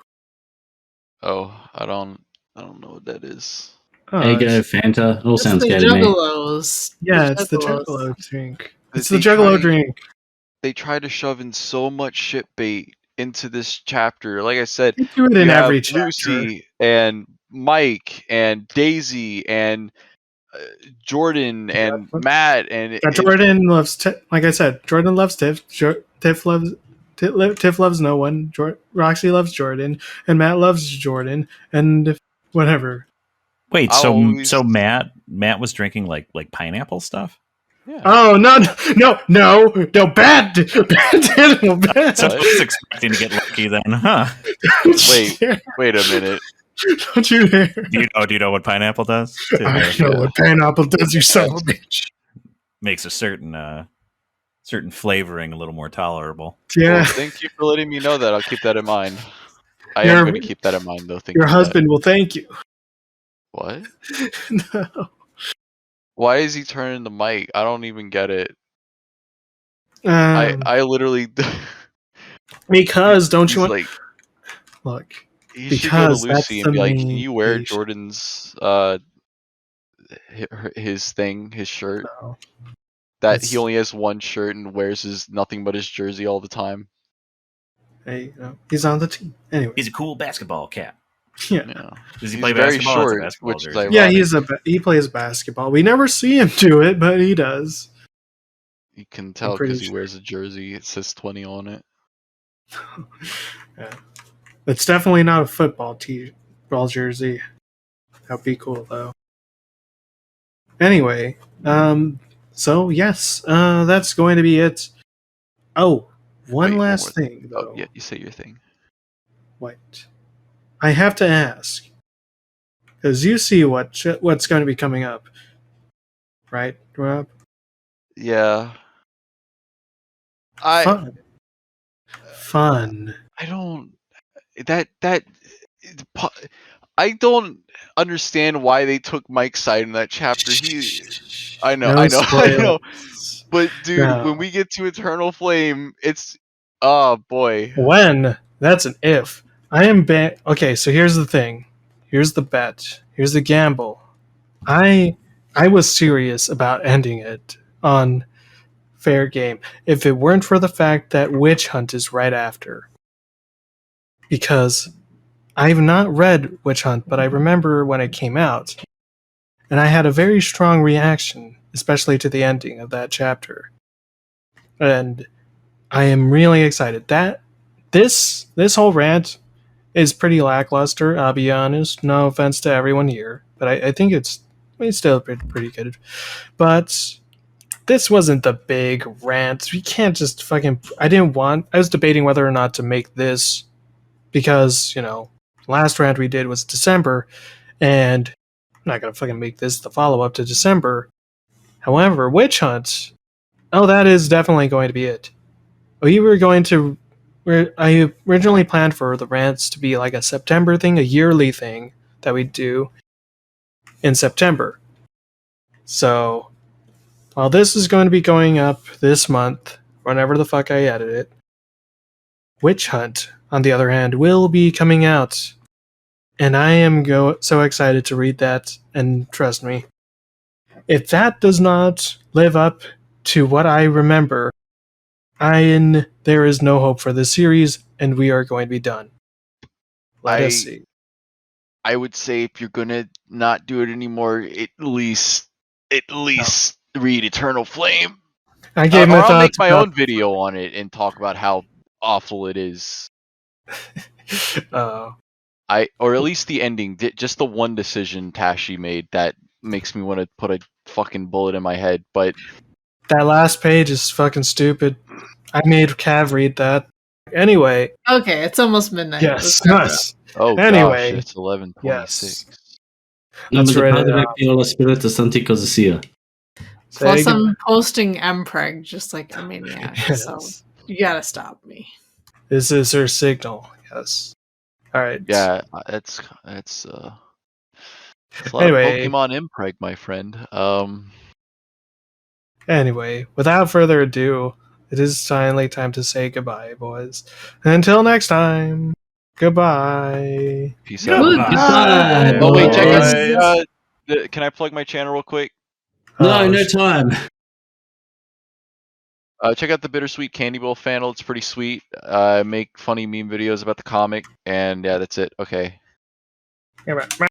Oh, I don't know what that is. Faygo, Fanta, all sounds good to me. Juggalos. Yeah, it's the Juggalo drink. It's the Juggalo drink. They try to shove in so much shit bait into this chapter. Like I said, they do it in every chapter. Lucy and Mike and Daisy and Jordan and Matt and Jordan loves like I said, Jordan loves Tiff. Tiff loves no one. Roxy loves Jordan, and Matt loves Jordan, and whatever. Wait, so Matt was drinking like pineapple stuff? Yeah. Oh no, bad. So I was expecting to get lucky then, huh? Wait a minute. Don't you dare. Do you know what pineapple does? I know what pineapple does, you son of a bitch. Makes a certain flavoring a little more tolerable. Yeah. Well, thank you for letting me know that. I'll keep that in mind. I Your- am going to keep that in mind, though. Thank Your you for husband will thank you. that. What? No. Why is he turning the mic? I don't even get it. Um, I literally. because don't you He's want? like, Look, he should go to because that's Lucy the and be like, "Can main you wear issue. Jordan's his thing, his shirt? No. That It's- he only has one shirt and wears his nothing but his jersey all the time." Hey, he's on the team anyway. He's a cool basketball cap. Yeah, Yeah. Does he He's play very basketball? short, It's a basketball which is jersey. ironic. he plays basketball. We never see him do it, but he does. You can tell pretty because he sure. wears a jersey. It says 20 on it. Yeah. It's definitely not a football jersey. That'd be cool though. Anyway, so yes, that's going to be it. Oh, one Wait, last more thing though. Oh, yeah, you say your thing. What? I have to ask, because you see what's going to be coming up, right, Rob? Yeah. Fun. I don't I don't understand why they took Mike's side in that chapter. I know, No I know, I know. spoilers. But dude, No. when we get to Eternal Flame, it's oh boy. When? That's an if. I am okay, so here's the thing. Here's the bet. Here's the gamble. I was serious about ending it on fair game if it weren't for the fact that Witch Hunt is right after. Because I've not read Witch Hunt, but I remember when it came out, and I had a very strong reaction, especially to the ending of that chapter. And I am really excited. That this whole rant is pretty lackluster, I'll be honest. No offense to everyone here, but I think it's still pretty good. But this wasn't the big rant. We can't just fucking... I was debating whether or not to make this because, last rant we did was December, and I'm not gonna fucking make this the follow-up to December. However, Witch Hunt, that is definitely going to be it. I originally planned for the rants to be like a September thing, a yearly thing that we do in September. So, while this is going to be going up this month, whenever the fuck I edit it, Witch Hunt, on the other hand, will be coming out. And I am so excited to read that, and trust me, if that does not live up to what I remember, there is no hope for this series, and we are going to be done. Let us see. I would say if you're gonna not do it anymore, at least read Eternal Flame. I gave my I'll thoughts make my about- own video on it and talk about how awful it is. Oh. Or at least the ending, just the one decision Tashi made that makes me want to put a fucking bullet in my head. But that last page is fucking stupid. I made Cav read that. Anyway. Okay, it's almost midnight. Yes. Oh anyway, gosh, it's 11:26. Yes. Let's read Padre it out. Pio la Spirita Santi cosa sia. Plus, I'm posting mpreg just like a maniac, Yes. so you gotta stop me. This is her signal. Yes. All right. Yeah, it's a lot Anyway. of Pokemon Impreg, my friend. Anyway, without further ado, it is finally time to say goodbye, boys. Until next time, goodbye. Peace out. Goodbye. Oh wait, check Boys. out. Can I plug my channel real quick? No time. Check out the Bittersweet Candy Bowl Fannel. It's pretty sweet. I make funny meme videos about the comic, and yeah, that's it. Okay. Goodbye.